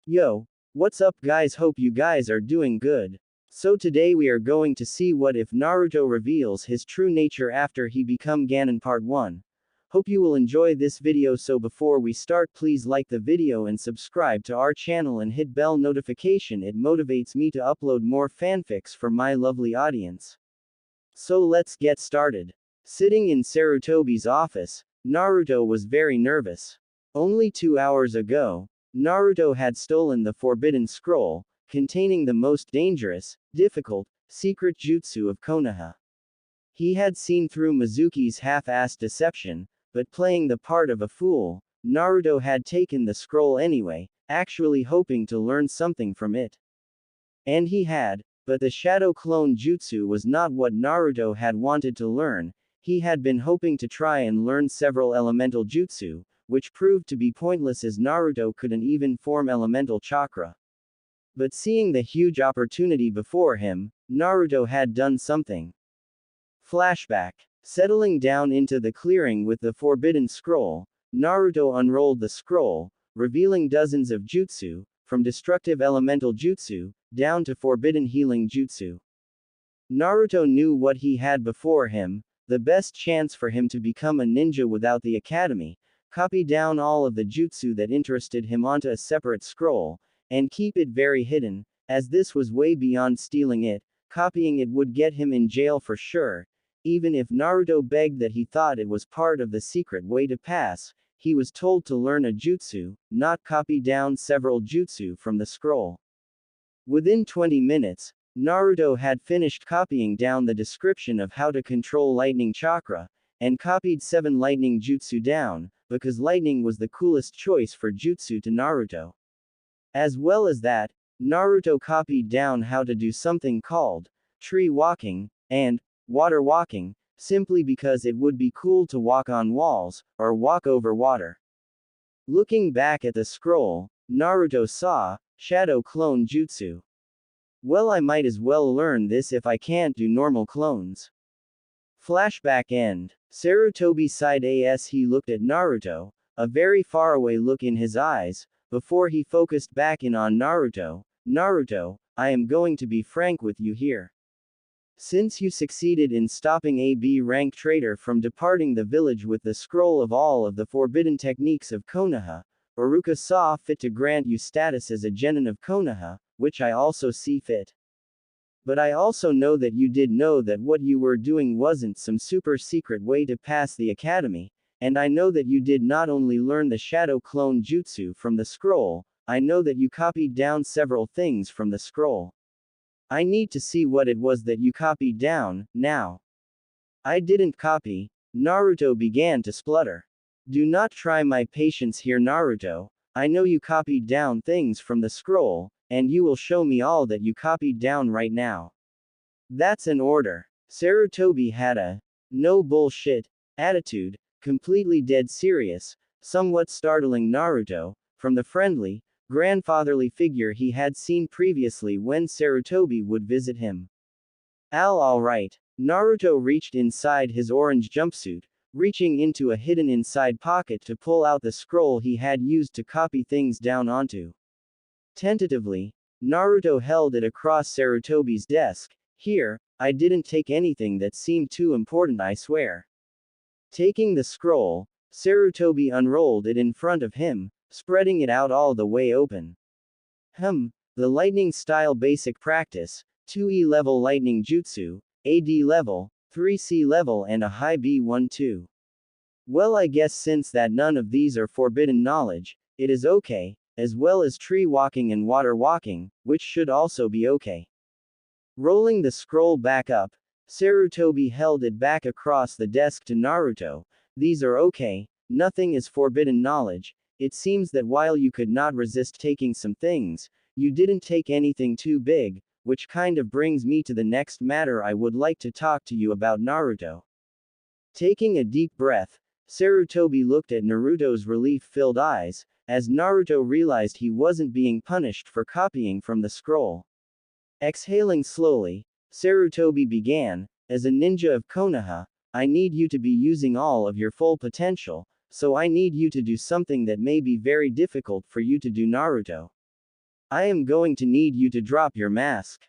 Yo, what's up guys, hope you guys are doing good. So today we are going to see what if Naruto reveals his true nature after he become Genin part 1. Hope you will enjoy this video, so before we start please like the video and subscribe to our channel and hit bell notification, it motivates me to upload more fanfics for my lovely audience. So let's get started. Sitting in Sarutobi's office, Naruto was very nervous. Only 2 hours ago, Naruto had stolen the Forbidden Scroll, containing the most dangerous, difficult, secret jutsu of Konoha. He had seen through Mizuki's half-assed deception, but playing the part of a fool, Naruto had taken the scroll anyway, actually hoping to learn something from it. And he had, but the Shadow Clone Jutsu was not what Naruto had wanted to learn. He had been hoping to try and learn several elemental jutsu, which proved to be pointless as Naruto couldn't even form elemental chakra. But seeing the huge opportunity before him, Naruto had done something. Flashback. Settling down into the clearing with the Forbidden Scroll, Naruto unrolled the scroll, revealing dozens of jutsu, from destructive elemental jutsu, down to forbidden healing jutsu. Naruto knew what he had before him, the best chance for him to become a ninja without the academy, copy down all of the jutsu that interested him onto a separate scroll, and keep it very hidden, as this was way beyond stealing it. Copying it would get him in jail for sure. Even if Naruto begged that he thought it was part of the secret way to pass, he was told to learn a jutsu, not copy down several jutsu from the scroll. Within 20 minutes, Naruto had finished copying down the description of how to control lightning chakra, and copied 7 lightning jutsu down, because lightning was the coolest choice for jutsu to Naruto. As well as that, Naruto copied down how to do something called tree walking and water walking, simply because it would be cool to walk on walls, or walk over water. Looking back at the scroll, Naruto saw Shadow Clone Jutsu. Well, I might as well learn this if I can't do normal clones. Flashback end. Sarutobi sighed as he looked at Naruto, a very faraway look in his eyes, before he focused back in on Naruto. Naruto, I am going to be frank with you here. Since you succeeded in stopping a B-rank traitor from departing the village with the scroll of all of the forbidden techniques of Konoha, Iruka saw fit to grant you status as a genin of Konoha, which I also see fit. But I also know that you did know that what you were doing wasn't some super secret way to pass the academy, and I know that you did not only learn the Shadow Clone Jutsu from the scroll, I know that you copied down several things from the scroll. I need to see what it was that you copied down, now. I didn't copy. Naruto began to splutter. Do not try my patience here, Naruto. I know you copied down things from the scroll, and you will show me all that you copied down right now. That's an order. Sarutobi had a no bullshit attitude, completely dead serious, somewhat startling Naruto, from the friendly, grandfatherly figure he had seen previously when Sarutobi would visit him. Alright. Naruto reached inside his orange jumpsuit, reaching into a hidden inside pocket to pull out the scroll he had used to copy things down onto. Tentatively, Naruto held it across Sarutobi's desk. Here, I didn't take anything that seemed too important, I swear. Taking the scroll, Sarutobi unrolled it in front of him, spreading it out all the way open. The lightning style basic practice, 2E level lightning jutsu, AD level, 3C level and a high B1-2. Well, I guess since that none of these are forbidden knowledge, it is okay, as well as tree walking and water walking, which should also be okay. Rolling the scroll back up, Sarutobi held it back across the desk to Naruto. These are okay, nothing is forbidden knowledge. It seems that while you could not resist taking some things, you didn't take anything too big, which kind of brings me to the next matter I would like to talk to you about, Naruto. Taking a deep breath, Sarutobi looked at Naruto's relief-filled eyes, as Naruto realized he wasn't being punished for copying from the scroll. Exhaling slowly, Sarutobi began, as a ninja of Konoha, I need you to be using all of your full potential, so I need you to do something that may be very difficult for you to do, Naruto. I am going to need you to drop your mask.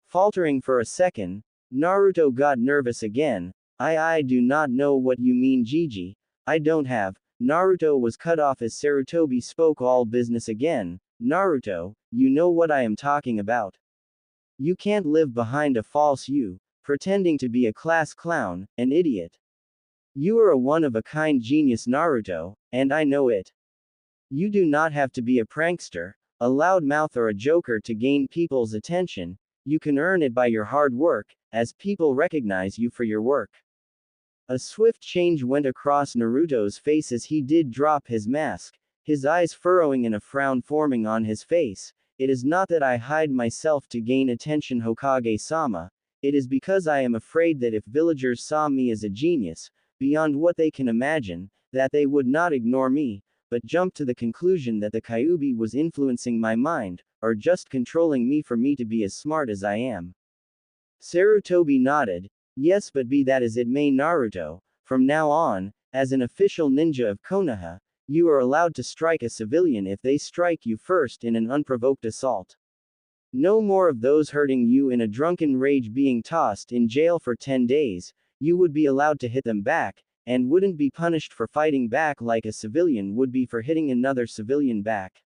Faltering for a second, Naruto got nervous again. I do not know what you mean, Gigi. I don't have. Naruto was cut off as Sarutobi spoke all business again. Naruto, you know what I am talking about. You can't live behind a false you, pretending to be a class clown, an idiot. You are a one-of-a-kind genius, Naruto, and I know it. You do not have to be a prankster, a loudmouth or a joker to gain people's attention. You can earn it by your hard work, as people recognize you for your work. A swift change went across Naruto's face as he did drop his mask, his eyes furrowing and a frown forming on his face. It is not that I hide myself to gain attention, Hokage-sama. It is because I am afraid that if villagers saw me as a genius, beyond what they can imagine, that they would not ignore me, but jump to the conclusion that the Kyuubi was influencing my mind, or just controlling me for me to be as smart as I am. Sarutobi nodded. Yes, but be that as it may, Naruto, from now on, as an official ninja of Konoha, you are allowed to strike a civilian if they strike you first in an unprovoked assault. No more of those hurting you in a drunken rage being tossed in jail for 10 days, you would be allowed to hit them back, and wouldn't be punished for fighting back like a civilian would be for hitting another civilian back.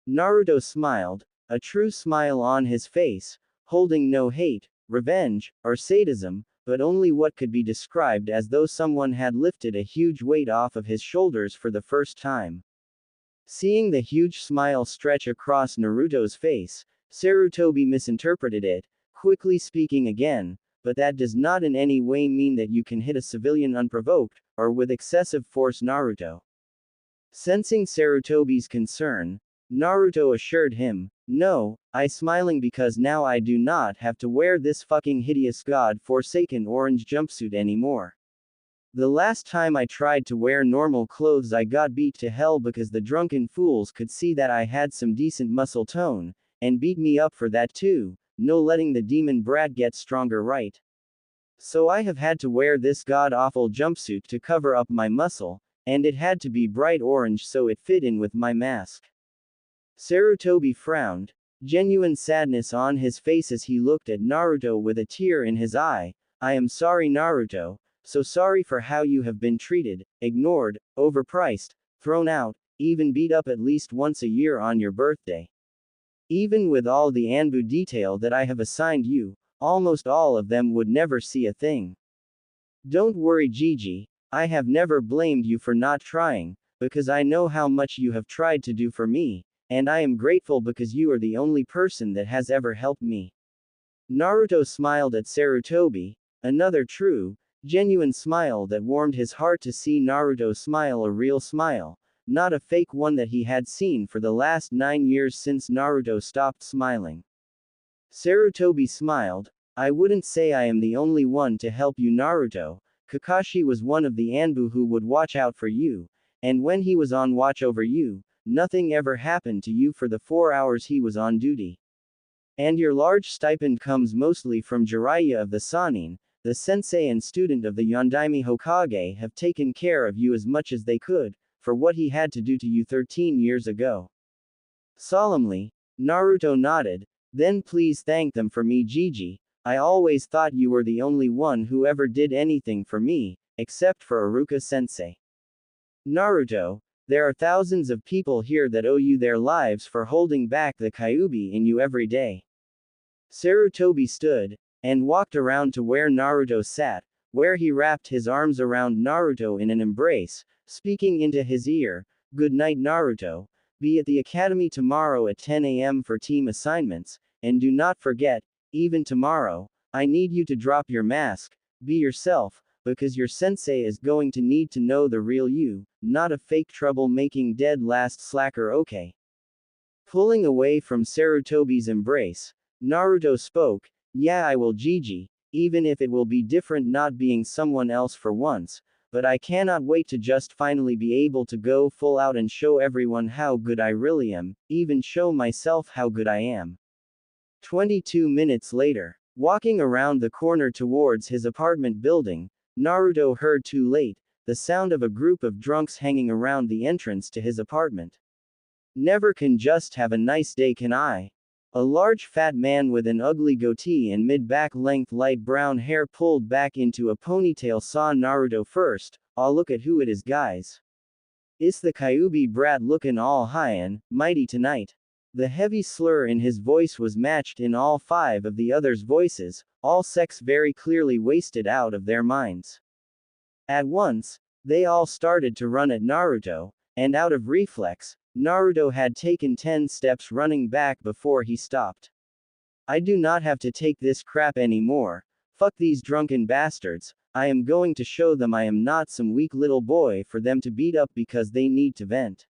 Naruto smiled, a true smile on his face, holding no hate, revenge, or sadism, but only what could be described as though someone had lifted a huge weight off of his shoulders for the first time. Seeing the huge smile stretch across Naruto's face, Sarutobi misinterpreted it, quickly speaking again, but that does not in any way mean that you can hit a civilian unprovoked, or with excessive force, Naruto. Sensing Sarutobi's concern, Naruto assured him, no, I smiling because now I do not have to wear this fucking hideous god-forsaken orange jumpsuit anymore. The last time I tried to wear normal clothes I got beat to hell because the drunken fools could see that I had some decent muscle tone, and beat me up for that too, no letting the demon brat get stronger, right? So I have had to wear this god-awful jumpsuit to cover up my muscle, and it had to be bright orange so it fit in with my mask. Sarutobi frowned, genuine sadness on his face as he looked at Naruto with a tear in his eye. I am sorry, Naruto, so sorry for how you have been treated, ignored, overpriced, thrown out, even beat up at least once a year on your birthday. Even with all the Anbu detail that I have assigned you, almost all of them would never see a thing. Don't worry, Gigi, I have never blamed you for not trying, because I know how much you have tried to do for me, and I am grateful because you are the only person that has ever helped me. Naruto smiled at Sarutobi, another true, genuine smile that warmed his heart to see Naruto smile, a real smile, not a fake one that he had seen for the last 9 years since Naruto stopped smiling. Sarutobi smiled, I wouldn't say I am the only one to help you, Naruto. Kakashi was one of the Anbu who would watch out for you, and when he was on watch over you, nothing ever happened to you for the 4 hours he was on duty. And your large stipend comes mostly from Jiraiya of the Sannin. The sensei and student of the Yondaime Hokage have taken care of you as much as they could, for what he had to do to you 13 years ago. Solemnly, Naruto nodded, then please thank them for me, Gigi. I always thought you were the only one who ever did anything for me, except for Iruka-sensei. Naruto, there are thousands of people here that owe you their lives for holding back the Kyuubi in you every day. Sarutobi stood, and walked around to where Naruto sat, where he wrapped his arms around Naruto in an embrace, speaking into his ear, Good night, Naruto, be at the academy tomorrow at 10 a.m. for team assignments, and do not forget, even tomorrow, I need you to drop your mask, be yourself, because your sensei is going to need to know the real you, not a fake trouble-making dead last slacker, okay? Pulling away from Sarutobi's embrace, Naruto spoke, yeah, I will, Gigi, even if it will be different not being someone else for once, but I cannot wait to just finally be able to go full out and show everyone how good I really am, even show myself how good I am. 22 minutes later, walking around the corner towards his apartment building, Naruto heard too late, the sound of a group of drunks hanging around the entrance to his apartment. Never can just have a nice day, can I? A large fat man with an ugly goatee and mid-back length light brown hair pulled back into a ponytail saw Naruto first. Aw, look at who it is, guys. It's the Kyuubi brat looking all high and mighty tonight. The heavy slur in his voice was matched in all five of the others' voices, all sex very clearly wasted out of their minds. At once, they all started to run at Naruto, and out of reflex, Naruto had taken 10 steps running back before he stopped. I do not have to take this crap anymore. Fuck these drunken bastards. I am going to show them I am not some weak little boy for them to beat up because they need to vent.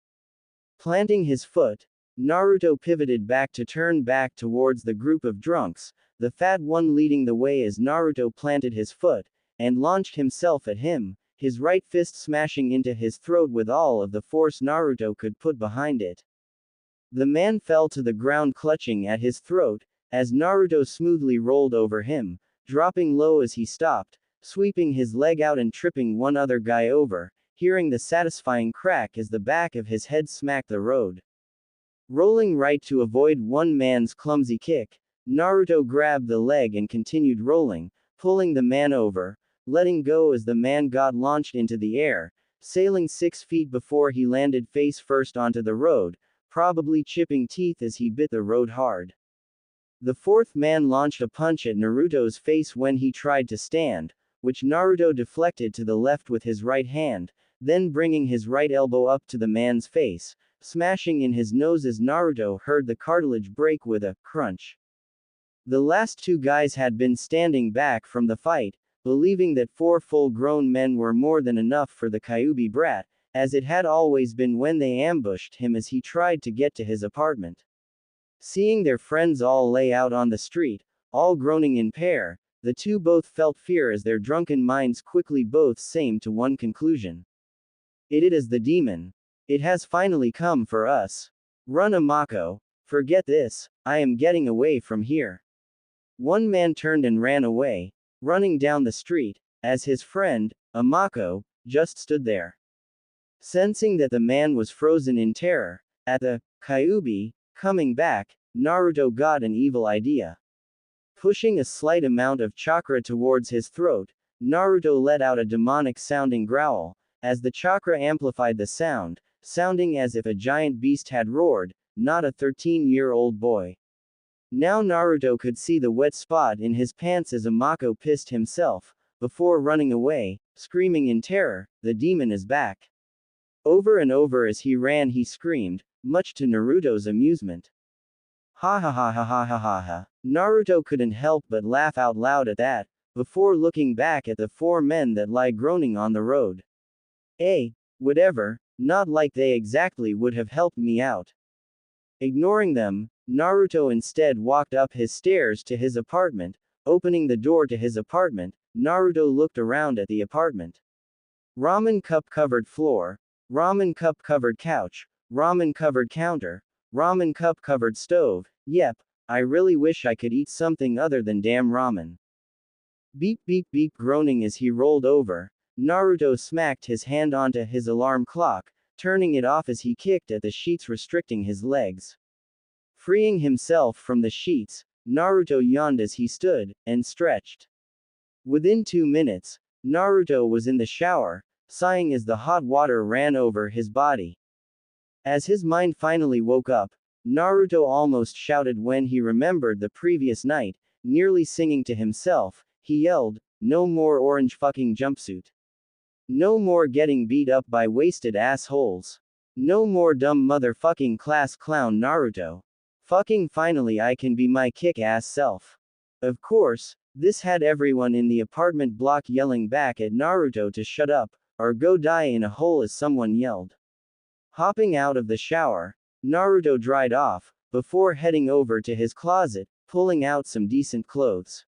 Planting his foot, Naruto pivoted back to turn back towards the group of drunks, the fat one leading the way as Naruto planted his foot, and launched himself at him, his right fist smashing into his throat with all of the force Naruto could put behind it. The man fell to the ground clutching at his throat, as Naruto smoothly rolled over him, dropping low as he stopped, sweeping his leg out and tripping one other guy over, hearing the satisfying crack as the back of his head smacked the road. Rolling right to avoid one man's clumsy kick, Naruto grabbed the leg and continued rolling, pulling the man over, letting go as the man got launched into the air, sailing 6 feet before he landed face first onto the road, probably chipping teeth as he bit the road hard. The fourth man launched a punch at Naruto's face when he tried to stand, which Naruto deflected to the left with his right hand, then bringing his right elbow up to the man's face, smashing in his nose as Naruto heard the cartilage break with a crunch. The last two guys had been standing back from the fight, believing that 4 full-grown men were more than enough for the Kyuubi brat, as it had always been when they ambushed him as he tried to get to his apartment. Seeing their friends all lay out on the street, all groaning in pair, the two both felt fear as their drunken minds quickly both came to one conclusion. It is the demon. It has finally come for us. Run, Amako. Forget this. I am getting away from here. One man turned and ran away, running down the street, as his friend, Amako, just stood there. Sensing that the man was frozen in terror, at the Kyuubi coming back, Naruto got an evil idea. Pushing a slight amount of chakra towards his throat, Naruto let out a demonic-sounding growl, as the chakra amplified the sound, sounding as if a giant beast had roared, not a 13-year-old boy. Now Naruto could see the wet spot in his pants as Amako pissed himself, before running away, screaming in terror, "The demon is back." Over and over as he ran he screamed, much to Naruto's amusement. Ha ha ha ha ha ha ha ha. Naruto couldn't help but laugh out loud at that, before looking back at the 4 men that lie groaning on the road. Whatever, not like they exactly would have helped me out. Ignoring them, Naruto instead walked up his stairs to his apartment. Opening the door to his apartment, Naruto looked around at the apartment. Ramen cup covered floor, ramen cup covered couch, ramen covered counter, ramen cup covered stove. Yep, I really wish I could eat something other than damn ramen. Beep beep beep, groaning as he rolled over, Naruto smacked his hand onto his alarm clock, turning it off as he kicked at the sheets restricting his legs. Freeing himself from the sheets, Naruto yawned as he stood, and stretched. Within 2 minutes, Naruto was in the shower, sighing as the hot water ran over his body. As his mind finally woke up, Naruto almost shouted when he remembered the previous night, nearly singing to himself. He yelled, "No more orange fucking jumpsuit. No more getting beat up by wasted assholes. No more dumb motherfucking class clown Naruto. Fucking finally I can be my kick-ass self." Of course, this had everyone in the apartment block yelling back at Naruto to shut up, or go die in a hole as someone yelled. Hopping out of the shower, Naruto dried off, before heading over to his closet, pulling out some decent clothes.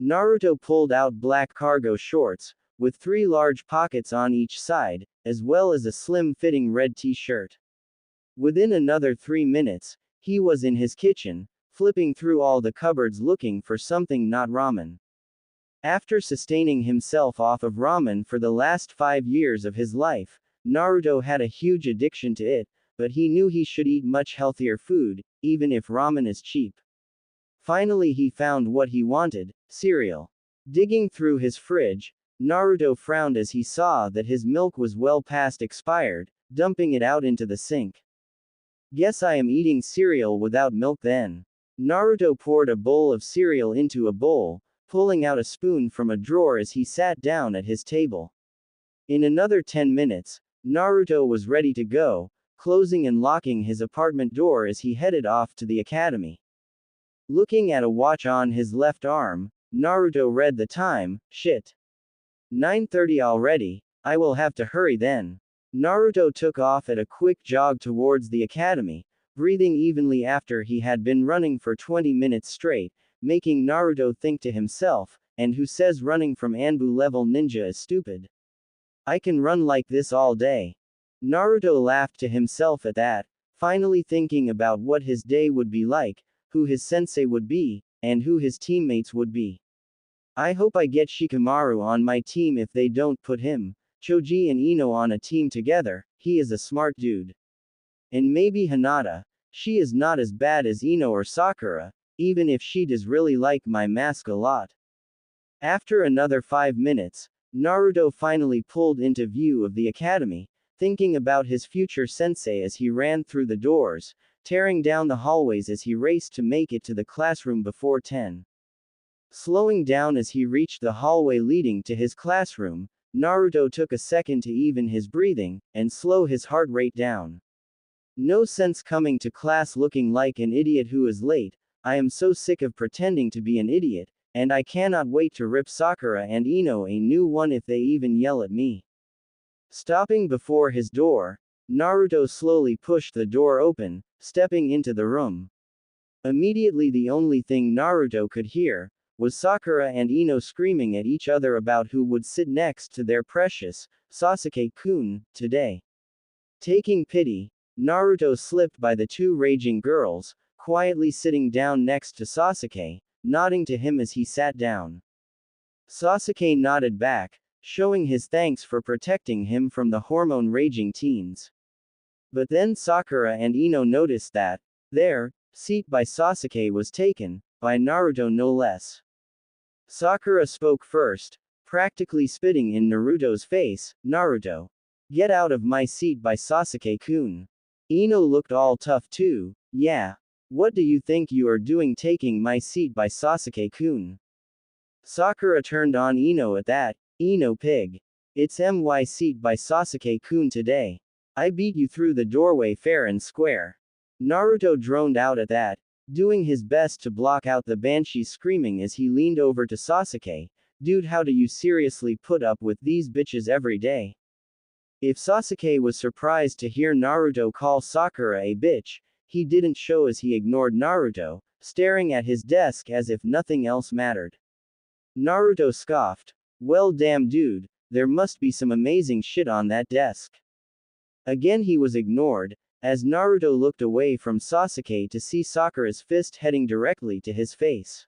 Naruto pulled out black cargo shorts, with 3 large pockets on each side, as well as a slim-fitting red t-shirt. Within another 3 minutes, he was in his kitchen, flipping through all the cupboards looking for something not ramen. After sustaining himself off of ramen for the last 5 years of his life, Naruto had a huge addiction to it, but he knew he should eat much healthier food, even if ramen is cheap. Finally he found what he wanted, cereal. Digging through his fridge, Naruto frowned as he saw that his milk was well past expired, dumping it out into the sink. Guess I am eating cereal without milk then. Naruto poured a bowl of cereal into a bowl, pulling out a spoon from a drawer as he sat down at his table. In another 10 minutes, Naruto was ready to go, closing and locking his apartment door as he headed off to the academy. Looking at a watch on his left arm, Naruto read the time. Shit. 9:30 already, I will have to hurry then. Naruto took off at a quick jog towards the academy, breathing evenly after he had been running for 20 minutes straight, making Naruto think to himself, and who says running from Anbu level ninja is stupid? I can run like this all day. Naruto laughed to himself at that, finally thinking about what his day would be like, who his sensei would be, and who his teammates would be. I hope I get Shikamaru on my team if they don't put him, Choji and Ino on a team together, he is a smart dude. And maybe Hinata, she is not as bad as Ino or Sakura, even if she does really like my mask a lot. After another 5 minutes, Naruto finally pulled into view of the academy, thinking about his future sensei as he ran through the doors, tearing down the hallways as he raced to make it to the classroom before 10. Slowing down as he reached the hallway leading to his classroom, Naruto took a second to even his breathing, and slow his heart rate down. No sense coming to class looking like an idiot who is late, I am so sick of pretending to be an idiot, and I cannot wait to rip Sakura and Ino a new one if they even yell at me. Stopping before his door, Naruto slowly pushed the door open, stepping into the room. Immediately the only thing Naruto could hear was Sakura and Ino screaming at each other about who would sit next to their precious Sasuke-kun today. Taking pity, Naruto slipped by the two raging girls, quietly sitting down next to Sasuke, nodding to him as he sat down. Sasuke nodded back, showing his thanks for protecting him from the hormone-raging teens. But then Sakura and Ino noticed that their seat by Sasuke was taken by Naruto no less. Sakura spoke first, practically spitting in Naruto's face. Naruto, get out of my seat by Sasuke-kun. Ino looked all tough too. Yeah. What do you think you are doing taking my seat by Sasuke-kun? Sakura turned on Ino at that. Ino pig. It's my seat by Sasuke-kun today. I beat you through the doorway fair and square. Naruto droned out at that, doing his best to block out the banshees screaming as he leaned over to Sasuke. Dude, how do you seriously put up with these bitches every day? If Sasuke was surprised to hear Naruto call Sakura a bitch, he didn't show as he ignored Naruto, staring at his desk as if nothing else mattered. Naruto scoffed. Well damn dude, there must be some amazing shit on that desk. Again he was ignored, as Naruto looked away from Sasuke to see Sakura's fist heading directly to his face.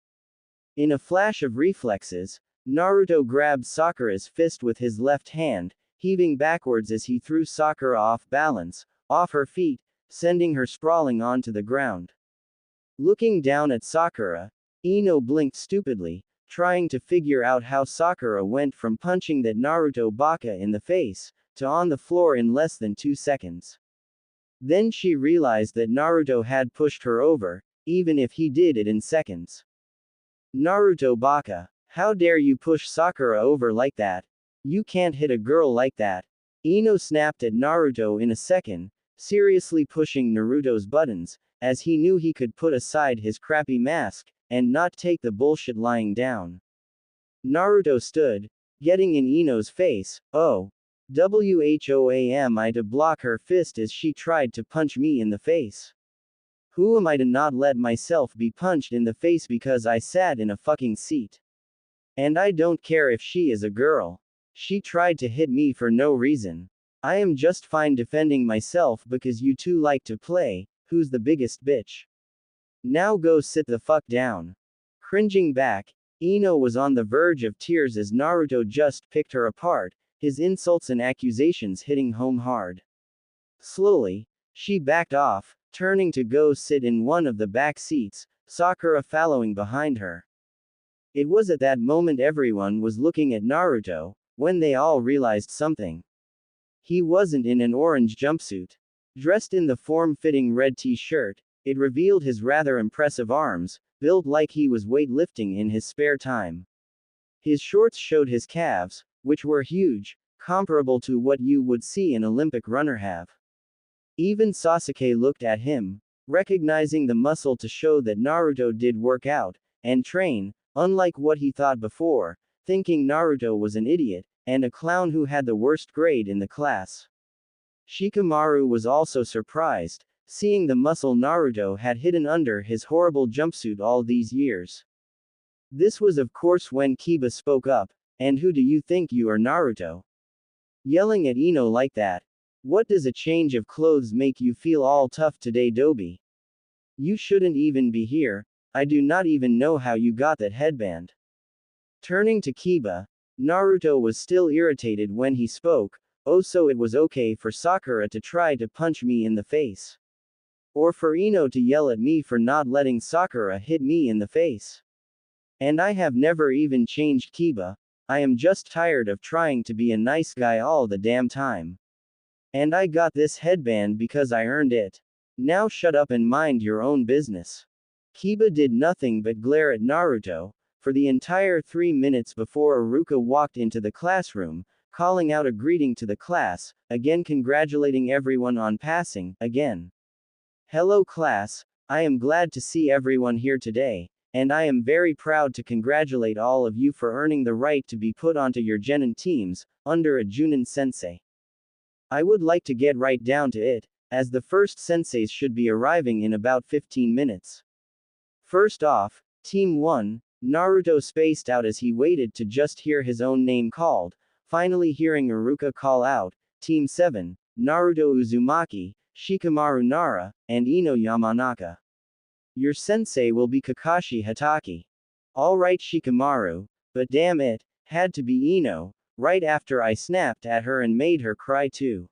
In a flash of reflexes, Naruto grabbed Sakura's fist with his left hand, heaving backwards as he threw Sakura off balance, off her feet, sending her sprawling onto the ground. Looking down at Sakura, Ino blinked stupidly, trying to figure out how Sakura went from punching that Naruto baka in the face, to on the floor in less than 2 seconds. Then she realized that Naruto had pushed her over, even if he did it in seconds. Naruto baka, how dare you push Sakura over like that? You can't hit a girl like that. Ino snapped at Naruto in a second, seriously pushing Naruto's buttons, as he knew he could put aside his crappy mask, and not take the bullshit lying down. Naruto stood, getting in Ino's face. Oh. Whom I to block her fist as she tried to punch me in the face? Who am I to not let myself be punched in the face because I sat in a fucking seat? And I don't care if she is a girl. She tried to hit me for no reason. I am just fine defending myself because you two like to play, who's the biggest bitch? Now go sit the fuck down. Cringing back, Ino was on the verge of tears as Naruto just picked her apart, his insults and accusations hitting home hard. Slowly, She backed off, turning to go sit in one of the back seats, Sakura following behind her. It was at that moment everyone was looking at Naruto, when they all realized something. He wasn't in an orange jumpsuit. Dressed in the form-fitting red t-shirt, it revealed his rather impressive arms, built like he was weightlifting in his spare time. His shorts showed his calves, which were huge, comparable to what you would see an Olympic runner have. Even Sasuke looked at him, recognizing the muscle to show that Naruto did work out and train, unlike what he thought before, thinking Naruto was an idiot and a clown who had the worst grade in the class. Shikamaru was also surprised, seeing the muscle Naruto had hidden under his horrible jumpsuit all these years. This was of course when Kiba spoke up, "And who do you think you are, Naruto? Yelling at Ino like that? What does a change of clothes make you feel all tough today, Dobi? You shouldn't even be here, I do not even know how you got that headband." Turning to Kiba, Naruto was still irritated when he spoke, "Oh, so it was okay for Sakura to try to punch me in the face. Or for Ino to yell at me for not letting Sakura hit me in the face. And I have never even changed, Kiba, I am just tired of trying to be a nice guy all the damn time. And I got this headband because I earned it. Now shut up and mind your own business." Kiba did nothing but glare at Naruto, for the entire 3 minutes before Iruka walked into the classroom, calling out a greeting to the class, again congratulating everyone on passing, again. "Hello class, I am glad to see everyone here today, and I am very proud to congratulate all of you for earning the right to be put onto your Genin teams, under a Junin sensei. I would like to get right down to it, as the first senseis should be arriving in about 15 minutes. First off, Team 1, Naruto spaced out as he waited to just hear his own name called, finally hearing Iruka call out, Team 7, Naruto Uzumaki, Shikamaru Nara, and Ino Yamanaka. Your sensei will be Kakashi Hatake. Alright Shikamaru, but damn it, had to be Ino, right after I snapped at her and made her cry too.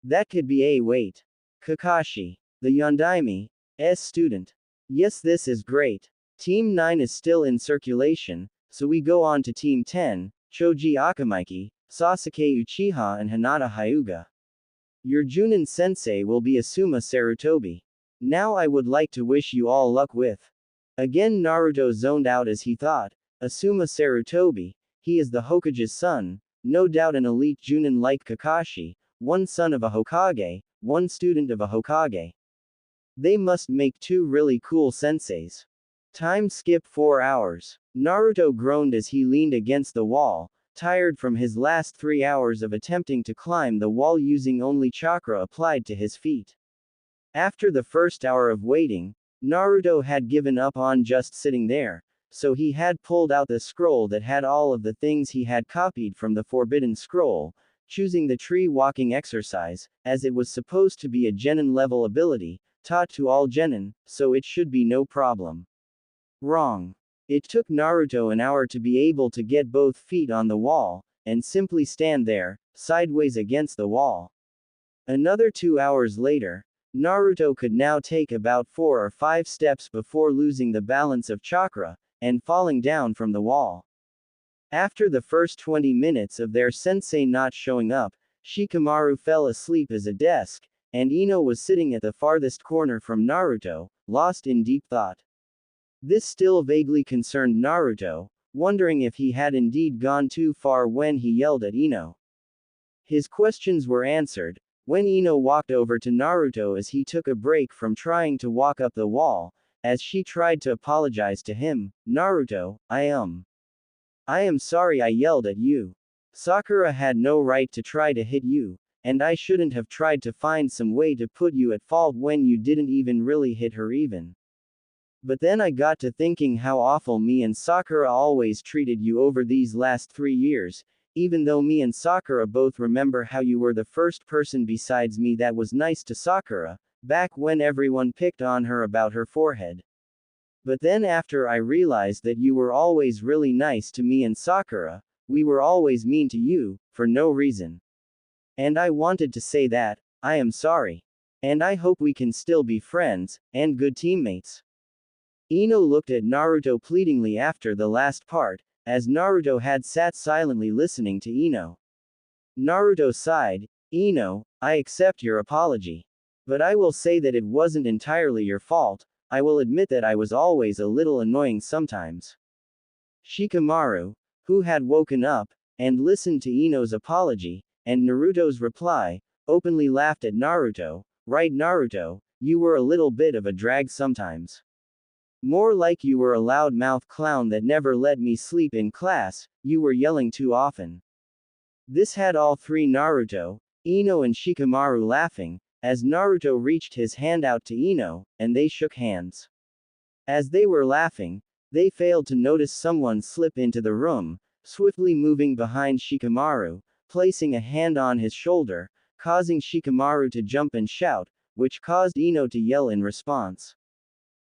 That could be a wait. Kakashi, the Yondaime,'s student. Yes, this is great. Team 9 is still in circulation, so we go on to Team 10, Choji Akamaiki, Sasuke Uchiha and Hinata Hyuga. Your Junin sensei will be Asuma Sarutobi. Now I would like to wish you all luck with." Again Naruto zoned out as he thought, Asuma Sarutobi, he is the Hokage's son, no doubt an elite Junin like Kakashi, one son of a Hokage, one student of a Hokage. They must make two really cool senseis. Time skip 4 hours. Naruto groaned as he leaned against the wall, tired from his last 3 hours of attempting to climb the wall using only chakra applied to his feet. After the first hour of waiting, Naruto had given up on just sitting there, so he had pulled out the scroll that had all of the things he had copied from the Forbidden Scroll, choosing the tree walking exercise, as it was supposed to be a Genin level ability, taught to all Genin, so it should be no problem. Wrong. It took Naruto an hour to be able to get both feet on the wall, and simply stand there, sideways against the wall. Another 2 hours later, Naruto could now take about 4 or 5 steps before losing the balance of chakra, and falling down from the wall. After the first 20 minutes of their sensei not showing up, Shikamaru fell asleep as a desk, and Ino was sitting at the farthest corner from Naruto, lost in deep thought. This still vaguely concerned Naruto, wondering if he had indeed gone too far when he yelled at Ino. His questions were answered, when Ino walked over to Naruto as he took a break from trying to walk up the wall, as she tried to apologize to him. "Naruto, I am sorry I yelled at you. Sakura had no right to try to hit you, and I shouldn't have tried to find some way to put you at fault when you didn't even really hit her even. But then I got to thinking how awful me and Sakura always treated you over these last 3 years, even though me and Sakura both remember how you were the first person besides me that was nice to Sakura, back when everyone picked on her about her forehead. But then after I realized that you were always really nice to me and Sakura, we were always mean to you, for no reason. And I wanted to say that, I am sorry. And I hope we can still be friends, and good teammates. Ino looked at Naruto pleadingly after the last part, as Naruto had sat silently listening to Ino. Naruto sighed, Ino, I accept your apology. But I will say that it wasn't entirely your fault, I will admit that I was always a little annoying sometimes. Shikamaru, who had woken up, and listened to Ino's apology, and Naruto's reply, openly laughed at Naruto. Right, Naruto, you were a little bit of a drag sometimes. More like you were a loud-mouthed clown that never let me sleep in class, you were yelling too often. This had all three Naruto, Ino and Shikamaru laughing, as Naruto reached his hand out to Ino, and they shook hands. As they were laughing, they failed to notice someone slip into the room, swiftly moving behind Shikamaru, placing a hand on his shoulder, causing Shikamaru to jump and shout, which caused Ino to yell in response.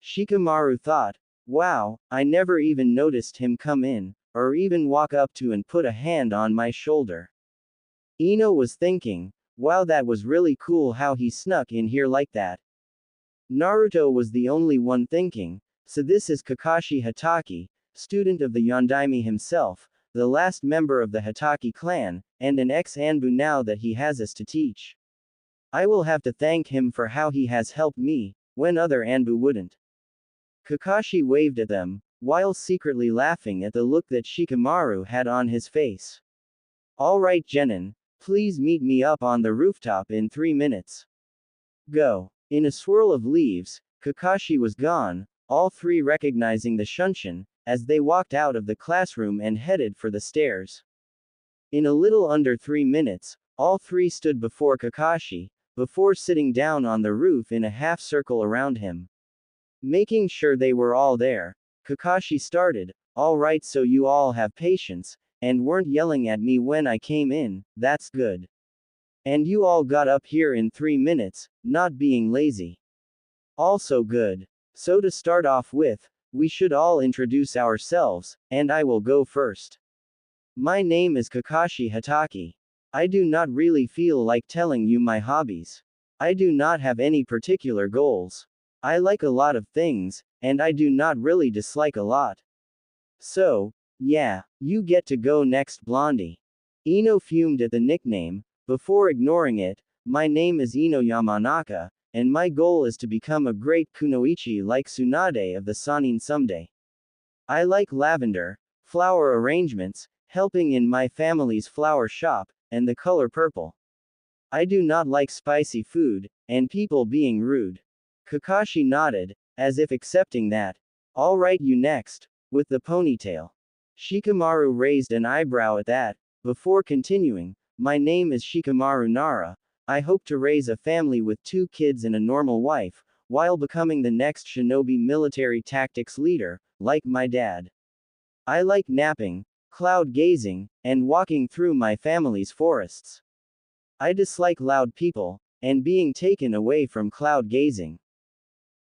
Shikamaru thought, wow, I never even noticed him come in, or even walk up to and put a hand on my shoulder. Ino was thinking, wow, that was really cool how he snuck in here like that. Naruto was the only one thinking, so this is Kakashi Hatake, student of the Yondaime himself, the last member of the Hatake clan, and an ex-Anbu now that he has us to teach. I will have to thank him for how he has helped me, when other Anbu wouldn't. Kakashi waved at them, while secretly laughing at the look that Shikamaru had on his face. Alright Genin, please meet me up on the rooftop in 3 minutes. Go. In a swirl of leaves, Kakashi was gone, all three recognizing the Shunshin, as they walked out of the classroom and headed for the stairs. In a little under 3 minutes, all three stood before Kakashi, before sitting down on the roof in a half circle around him. Making sure they were all there, Kakashi started, alright, so you all have patience, and weren't yelling at me when I came in, that's good. And you all got up here in 3 minutes, not being lazy. Also good. So to start off with, we should all introduce ourselves, and I will go first. My name is Kakashi Hatake. I do not really feel like telling you my hobbies. I do not have any particular goals. I like a lot of things, and I do not really dislike a lot. So, yeah, you get to go next, Blondie. Ino fumed at the nickname, before ignoring it. My name is Ino Yamanaka, and my goal is to become a great kunoichi like Tsunade of the Sanin someday. I like lavender, flower arrangements, helping in my family's flower shop, and the color purple. I do not like spicy food, and people being rude. Kakashi nodded, as if accepting that. Alright, you next, with the ponytail. Shikamaru raised an eyebrow at that, before continuing, my name is Shikamaru Nara. I hope to raise a family with 2 kids and a normal wife, while becoming the next shinobi military tactics leader, like my dad. I like napping, cloud gazing, and walking through my family's forests. I dislike loud people, and being taken away from cloud gazing.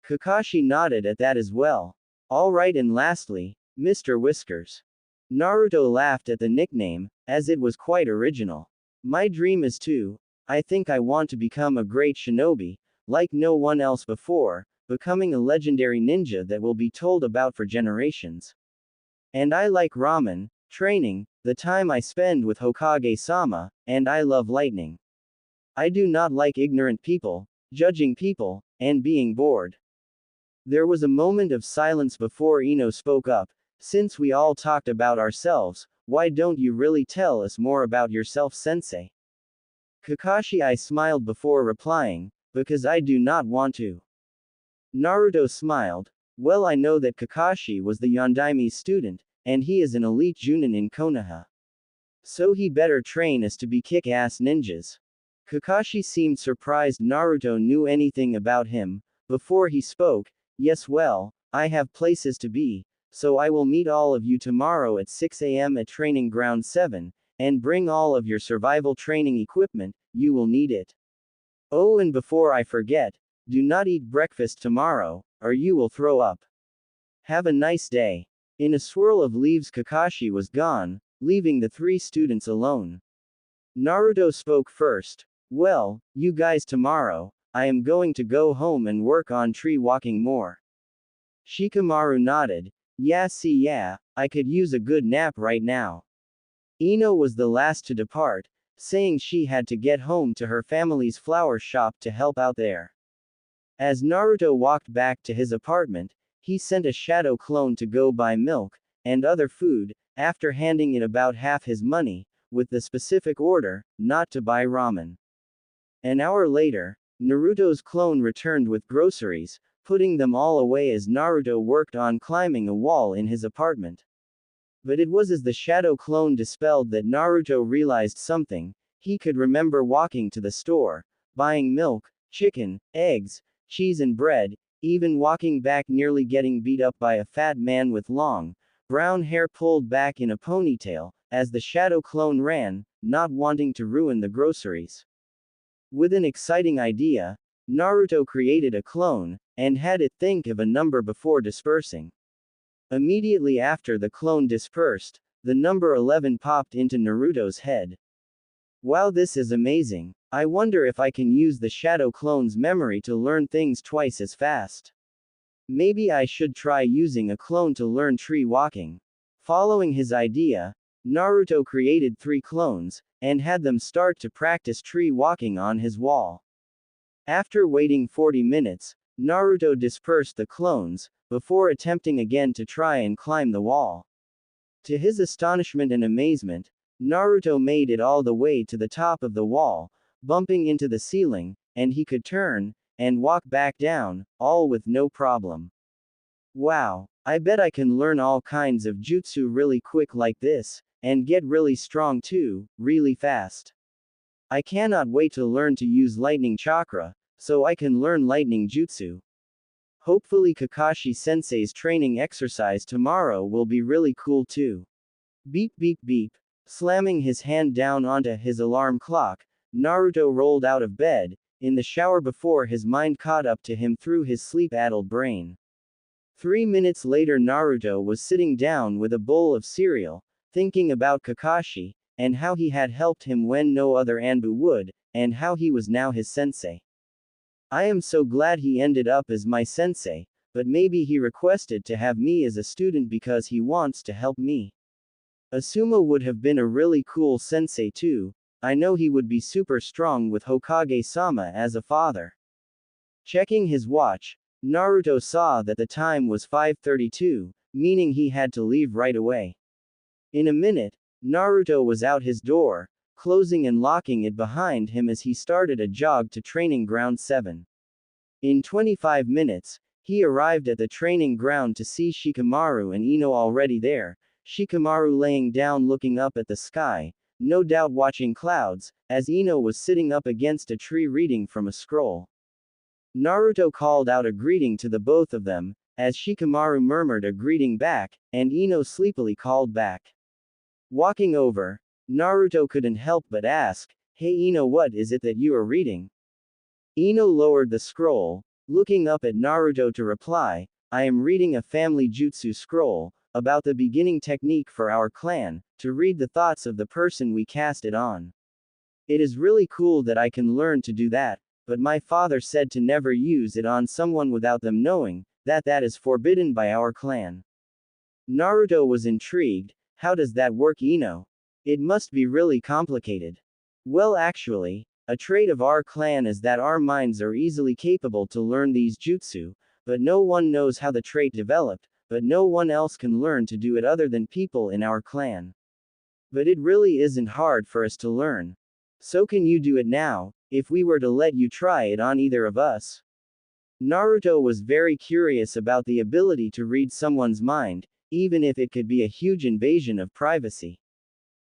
Kakashi nodded at that as well. Alright, and lastly, Mr. Whiskers. Naruto laughed at the nickname, as it was quite original. My dream is to, I think I want to become a great shinobi, like no one else before, becoming a legendary ninja that will be told about for generations. And I like ramen, training, the time I spend with Hokage-sama, and I love lightning. I do not like ignorant people, judging people, and being bored. There was a moment of silence before Ino spoke up. Since we all talked about ourselves, why don't you really tell us more about yourself, sensei? Kakashi I smiled before replying, because I do not want to. Naruto smiled, well, I know that Kakashi was the Yondaime's student, and he is an elite Junin in Konoha. So he better train us to be kick-ass ninjas. Kakashi seemed surprised Naruto knew anything about him. Before he spoke, yes, well, I have places to be, so I will meet all of you tomorrow at 6 a.m. at Training Ground 7, and bring all of your survival training equipment, you will need it. Oh, and before I forget, do not eat breakfast tomorrow, or you will throw up. Have a nice day. In a swirl of leaves, Kakashi was gone, leaving the 3 students alone. Naruto spoke first. Well, you guys, tomorrow, I am going to go home and work on tree walking more. Shikamaru nodded. Yeah, I could use a good nap right now. Ino was the last to depart, saying she had to get home to her family's flower shop to help out there. As Naruto walked back to his apartment, he sent a shadow clone to go buy milk and other food, after handing it about half his money, with the specific order not to buy ramen. An hour later, Naruto's clone returned with groceries, putting them all away as Naruto worked on climbing a wall in his apartment. But it was as the shadow clone dispelled that Naruto realized something. He could remember walking to the store, buying milk, chicken, eggs, cheese and bread, even walking back nearly getting beat up by a fat man with long, brown hair pulled back in a ponytail, as the shadow clone ran, not wanting to ruin the groceries. With an exciting idea, Naruto created a clone, and had it think of a number before dispersing. Immediately after the clone dispersed, the number 11 popped into Naruto's head. Wow, this is amazing. I wonder if I can use the shadow clone's memory to learn things twice as fast. Maybe I should try using a clone to learn tree walking. Following his idea, Naruto created 3 clones, and had them start to practice tree walking on his wall. After waiting 40 minutes, Naruto dispersed the clones, before attempting again to try and climb the wall. To his astonishment and amazement, Naruto made it all the way to the top of the wall, bumping into the ceiling, and he could turn and walk back down, all with no problem. Wow, I bet I can learn all kinds of jutsu really quick like this, and get really strong too, really fast. I cannot wait to learn to use lightning chakra, so I can learn lightning jutsu. Hopefully Kakashi Sensei's training exercise tomorrow will be really cool too. Beep beep beep. Slamming his hand down onto his alarm clock, Naruto rolled out of bed, in the shower before his mind caught up to him through his sleep-addled brain. 3 minutes later Naruto was sitting down with a bowl of cereal, thinking about Kakashi, and how he had helped him when no other Anbu would, and how he was now his sensei. I am so glad he ended up as my sensei, but maybe he requested to have me as a student because he wants to help me. Asuma would have been a really cool sensei too. I know he would be super strong with Hokage-sama as a father. Checking his watch, Naruto saw that the time was 5:32, meaning he had to leave right away. In a minute, Naruto was out his door, closing and locking it behind him as he started a jog to Training Ground 7. In 25 minutes, he arrived at the training ground to see Shikamaru and Ino already there, Shikamaru laying down looking up at the sky, no doubt watching clouds, as Ino was sitting up against a tree reading from a scroll. Naruto called out a greeting to the both of them, as Shikamaru murmured a greeting back, and Ino sleepily called back. Walking over, Naruto couldn't help but ask, "Hey Ino, what is it that you are reading?" Ino lowered the scroll, looking up at Naruto to reply, "I am reading a family jutsu scroll, about the beginning technique for our clan, to read the thoughts of the person we cast it on. It is really cool that I can learn to do that, but my father said to never use it on someone without them knowing, that is forbidden by our clan." Naruto was intrigued. How does that work, Ino? It must be really complicated. Well, actually, a trait of our clan is that our minds are easily capable to learn these jutsu, but no one knows how the trait developed, but no one else can learn to do it other than people in our clan. But it really isn't hard for us to learn. So can you do it now, if we were to let you try it on either of us? Naruto was very curious about the ability to read someone's mind, even if it could be a huge invasion of privacy.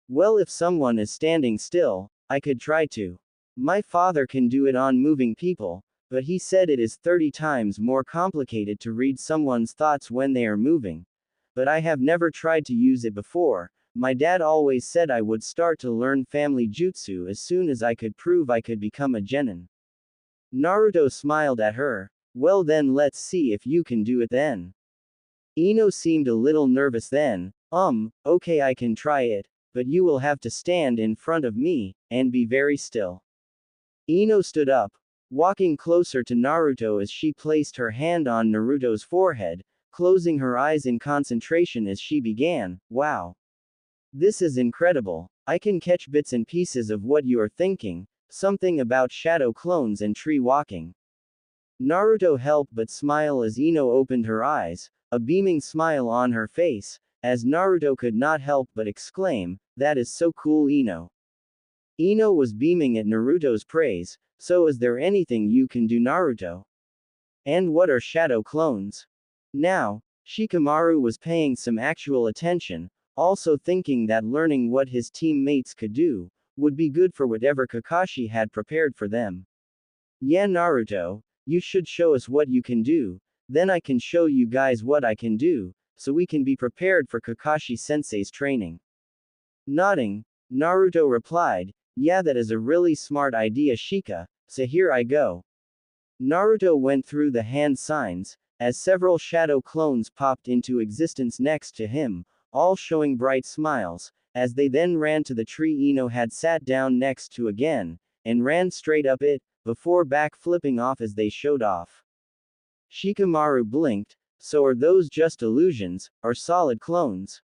Well, if someone is standing still, I could try to. My father can do it on moving people, but he said it is 30 times more complicated to read someone's thoughts when they are moving. But I have never tried to use it before. My dad always said I would start to learn family jutsu as soon as I could prove I could become a genin. Naruto smiled at her. Well then, let's see if you can do it then. Ino seemed a little nervous then. Okay, I can try it, but you will have to stand in front of me, and be very still. Ino stood up, walking closer to Naruto as she placed her hand on Naruto's forehead, closing her eyes in concentration as she began, "Wow. This is incredible. I can catch bits and pieces of what you are thinking, something about shadow clones and tree walking." Naruto helped but smile as Ino opened her eyes, a beaming smile on her face, as Naruto could not help but exclaim, "That is so cool, Ino." Ino was beaming at Naruto's praise, "So is there anything you can do, Naruto? And what are shadow clones?" Now, Shikamaru was paying some actual attention, also thinking that learning what his teammates could do would be good for whatever Kakashi had prepared for them. "Yeah, Naruto, you should show us what you can do, then I can show you guys what I can do, so we can be prepared for Kakashi-sensei's training." Nodding, Naruto replied, "Yeah, that is a really smart idea, Shika, so here I go." Naruto went through the hand signs, as several shadow clones popped into existence next to him, all showing bright smiles, as they then ran to the tree Ino had sat down next to again, and ran straight up it, before back-flipping off as they showed off. Shikamaru blinked, "So are those just illusions, or solid clones?"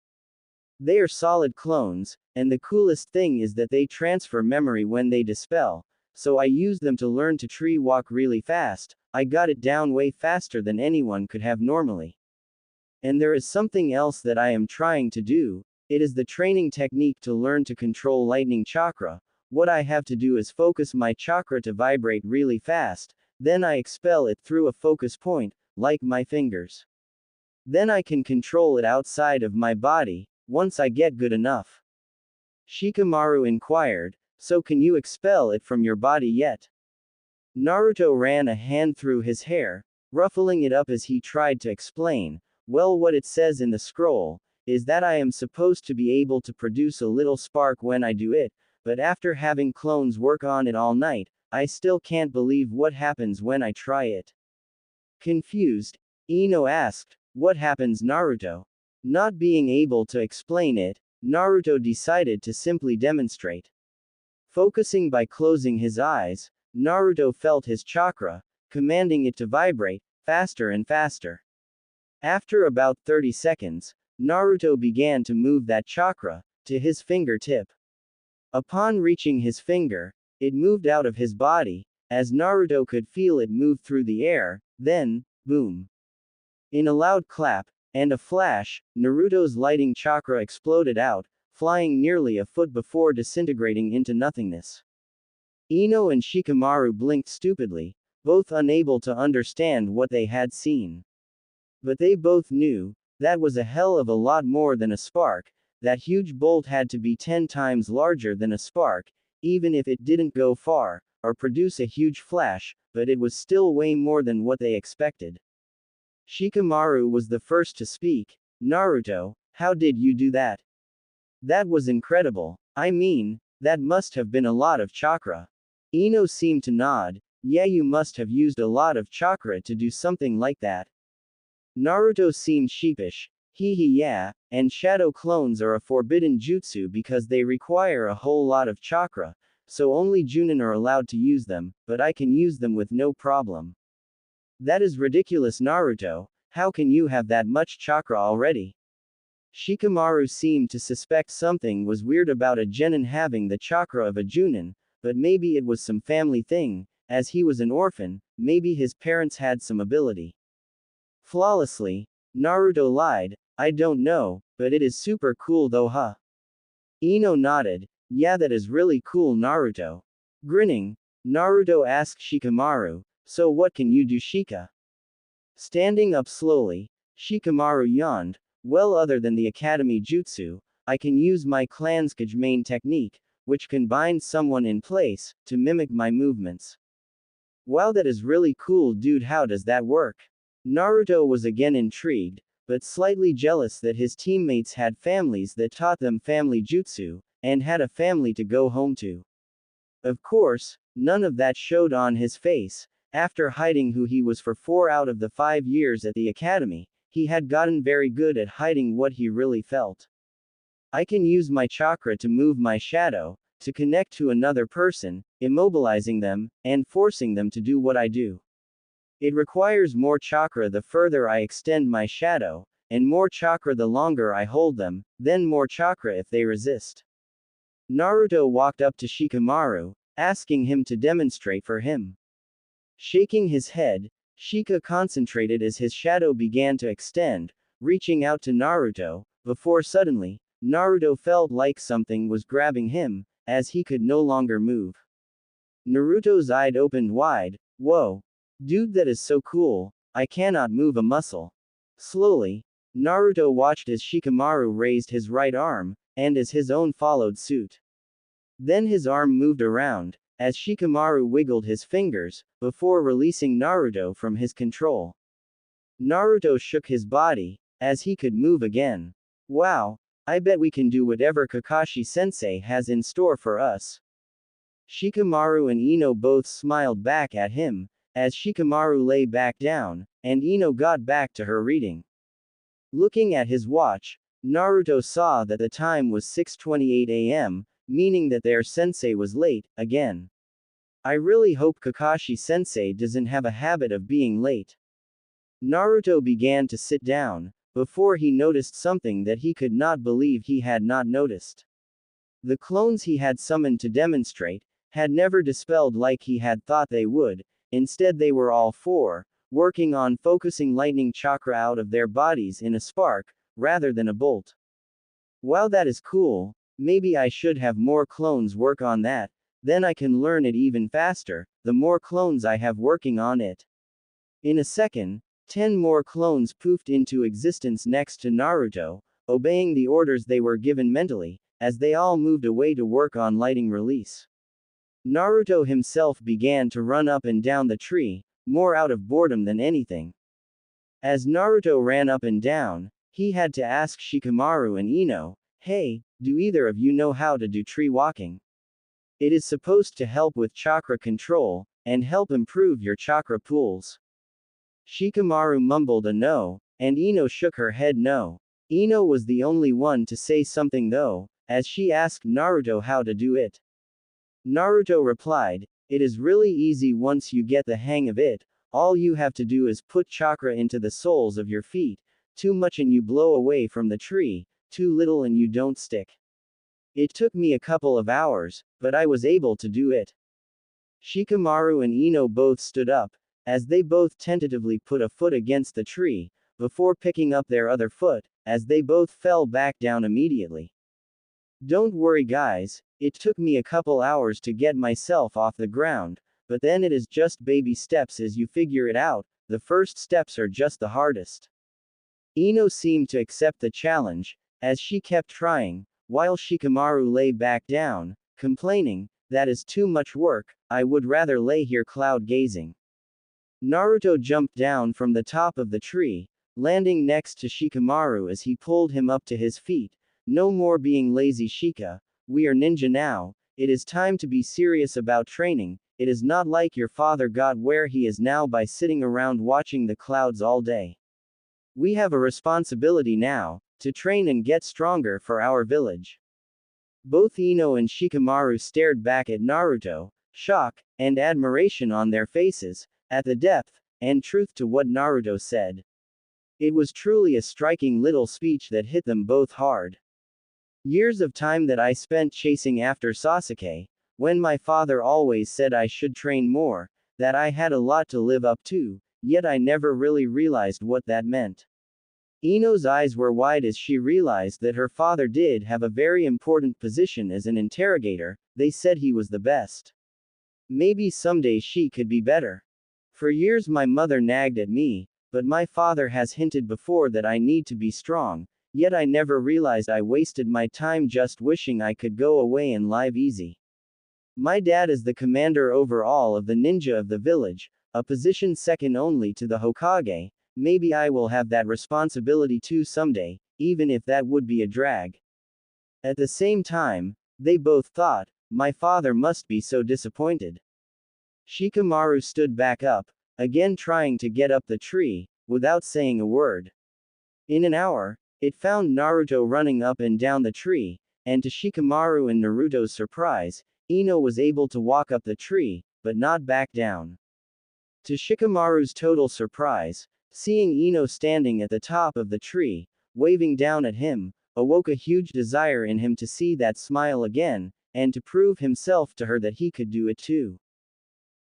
"They are solid clones, and the coolest thing is that they transfer memory when they dispel, so I use them to learn to tree walk really fast. I got it down way faster than anyone could have normally. And there is something else that I am trying to do. It is the training technique to learn to control lightning chakra. What I have to do is focus my chakra to vibrate really fast, then I expel it through a focus point, like my fingers. Then I can control it outside of my body, once I get good enough." Shikamaru inquired, "So can you expel it from your body yet?" Naruto ran a hand through his hair, ruffling it up as he tried to explain, "Well, what it says in the scroll is that I am supposed to be able to produce a little spark when I do it, but after having clones work on it all night, I still can't believe what happens when I try it." Confused, Ino asked, "What happens, Naruto?" Not being able to explain it, Naruto decided to simply demonstrate. Focusing by closing his eyes, Naruto felt his chakra, commanding it to vibrate, faster and faster. After about 30 seconds, Naruto began to move that chakra to his fingertip. Upon reaching his finger, it moved out of his body, as Naruto could feel it move through the air, then, boom. In a loud clap, and a flash, Naruto's lighting chakra exploded out, flying nearly a foot before disintegrating into nothingness. Ino and Shikamaru blinked stupidly, both unable to understand what they had seen. But they both knew, that was a hell of a lot more than a spark. That huge bolt had to be 10 times larger than a spark, even if it didn't go far, or produce a huge flash, but it was still way more than what they expected. Shikamaru was the first to speak. "Naruto, how did you do that? That was incredible. I mean, that must have been a lot of chakra." Ino seemed to nod, "Yeah, you must have used a lot of chakra to do something like that." Naruto seemed sheepish. Yeah, and shadow clones are a forbidden jutsu because they require a whole lot of chakra, so only Junin are allowed to use them, but I can use them with no problem." "That is ridiculous, Naruto. How can you have that much chakra already?" Shikamaru seemed to suspect something was weird about a genin having the chakra of a Junin, but maybe it was some family thing, as he was an orphan, maybe his parents had some ability. Flawlessly, Naruto lied, "I don't know, but it is super cool though, huh?" Ino nodded, "Yeah, that is really cool, Naruto." Grinning, Naruto asked Shikamaru, "So what can you do, Shika?" Standing up slowly, Shikamaru yawned, "Well, other than the academy jutsu, I can use my clan's Genin technique, which can bind someone in place, to mimic my movements." "Wow, that is really cool, dude. How does that work?" Naruto was again intrigued, but slightly jealous that his teammates had families that taught them family jutsu, and had a family to go home to. Of course, none of that showed on his face. After hiding who he was for 4 out of the 5 years at the academy, he had gotten very good at hiding what he really felt. "I can use my chakra to move my shadow, to connect to another person, immobilizing them, and forcing them to do what I do. It requires more chakra the further I extend my shadow, and more chakra the longer I hold them, then more chakra if they resist. Naruto walked up to Shikamaru, asking him to demonstrate for him. Shaking his head, Shika concentrated as his shadow began to extend, reaching out to Naruto, before suddenly, Naruto felt like something was grabbing him, as he could no longer move. Naruto's eyes opened wide. Whoa. Dude, that is so cool, I cannot move a muscle. Slowly, Naruto watched as Shikamaru raised his right arm, and as his own followed suit. Then his arm moved around, as Shikamaru wiggled his fingers, before releasing Naruto from his control. Naruto shook his body, as he could move again. Wow, I bet we can do whatever Kakashi-sensei has in store for us. Shikamaru and Ino both smiled back at him, as Shikamaru lay back down, and Ino got back to her reading. Looking at his watch, Naruto saw that the time was 6:28 a.m., meaning that their sensei was late, again. I really hope Kakashi-sensei doesn't have a habit of being late. Naruto began to sit down, before he noticed something that he could not believe he had not noticed. The clones he had summoned to demonstrate, had never dispelled like he had thought they would. Instead they were all four, working on focusing lightning chakra out of their bodies in a spark, rather than a bolt. While that is cool, maybe I should have more clones work on that, then I can learn it even faster, the more clones I have working on it. In a second, 10 more clones poofed into existence next to Naruto, obeying the orders they were given mentally, as they all moved away to work on lighting release. Naruto himself began to run up and down the tree, more out of boredom than anything. As Naruto ran up and down, he had to ask Shikamaru and Ino, hey, do either of you know how to do tree walking? It is supposed to help with chakra control, and help improve your chakra pools. Shikamaru mumbled a no, and Ino shook her head no. Ino was the only one to say something though, as she asked Naruto how to do it. Naruto replied, it is really easy once you get the hang of it, all you have to do is put chakra into the soles of your feet, too much and you blow away from the tree, too little and you don't stick. It took me a couple of hours, but I was able to do it. Shikamaru and Ino both stood up, as they both tentatively put a foot against the tree, before picking up their other foot, as they both fell back down immediately. Don't worry guys, it took me a couple hours to get myself off the ground, but then it is just baby steps as you figure it out, the first steps are just the hardest. Ino seemed to accept the challenge, as she kept trying, while Shikamaru lay back down, complaining, that is too much work, I would rather lay here cloud gazing. Naruto jumped down from the top of the tree, landing next to Shikamaru as he pulled him up to his feet. No more being lazy Shika, we are ninja now, it is time to be serious about training, it is not like your father got where he is now by sitting around watching the clouds all day. We have a responsibility now, to train and get stronger for our village. Both Ino and Shikamaru stared back at Naruto, shock and admiration on their faces, at the depth and truth to what Naruto said. It was truly a striking little speech that hit them both hard. Years of time that I spent chasing after Sasuke, when my father always said I should train more, that I had a lot to live up to, yet I never really realized what that meant. Ino's eyes were wide as she realized that her father did have a very important position as an interrogator, they said he was the best. Maybe someday she could be better. For years my mother nagged at me, but my father has hinted before that I need to be strong, yet I never realized I wasted my time just wishing I could go away and live easy. My dad is the commander over all of the ninja of the village, a position second only to the Hokage, maybe I will have that responsibility too someday, even if that would be a drag. At the same time, they both thought, my father must be so disappointed. Shikamaru stood back up, again trying to get up the tree, without saying a word. In an hour, it found Naruto running up and down the tree, and to Shikamaru and Naruto's surprise, Ino was able to walk up the tree, but not back down. To Shikamaru's total surprise, seeing Ino standing at the top of the tree, waving down at him, awoke a huge desire in him to see that smile again, and to prove himself to her that he could do it too.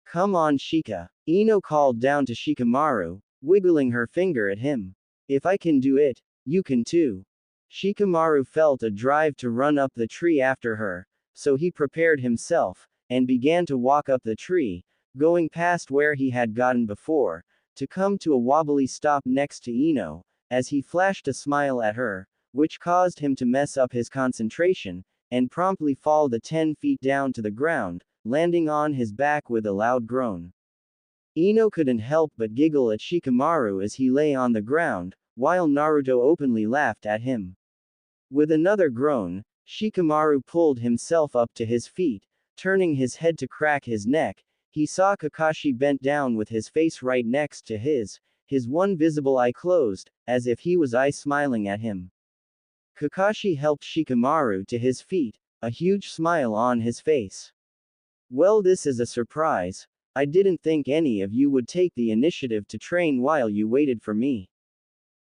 Come on Shika, Ino called down to Shikamaru, wiggling her finger at him. If I can do it, you can too. Shikamaru felt a drive to run up the tree after her, so he prepared himself, and began to walk up the tree, going past where he had gotten before, to come to a wobbly stop next to Ino, as he flashed a smile at her, which caused him to mess up his concentration, and promptly fall the 10 feet down to the ground, landing on his back with a loud groan. Ino couldn't help but giggle at Shikamaru as he lay on the ground, while Naruto openly laughed at him. With another groan, Shikamaru pulled himself up to his feet, turning his head to crack his neck. He saw Kakashi bent down with his face right next to his one visible eye closed, as if he was smiling at him. Kakashi helped Shikamaru to his feet, a huge smile on his face. Well, this is a surprise. I didn't think any of you would take the initiative to train while you waited for me.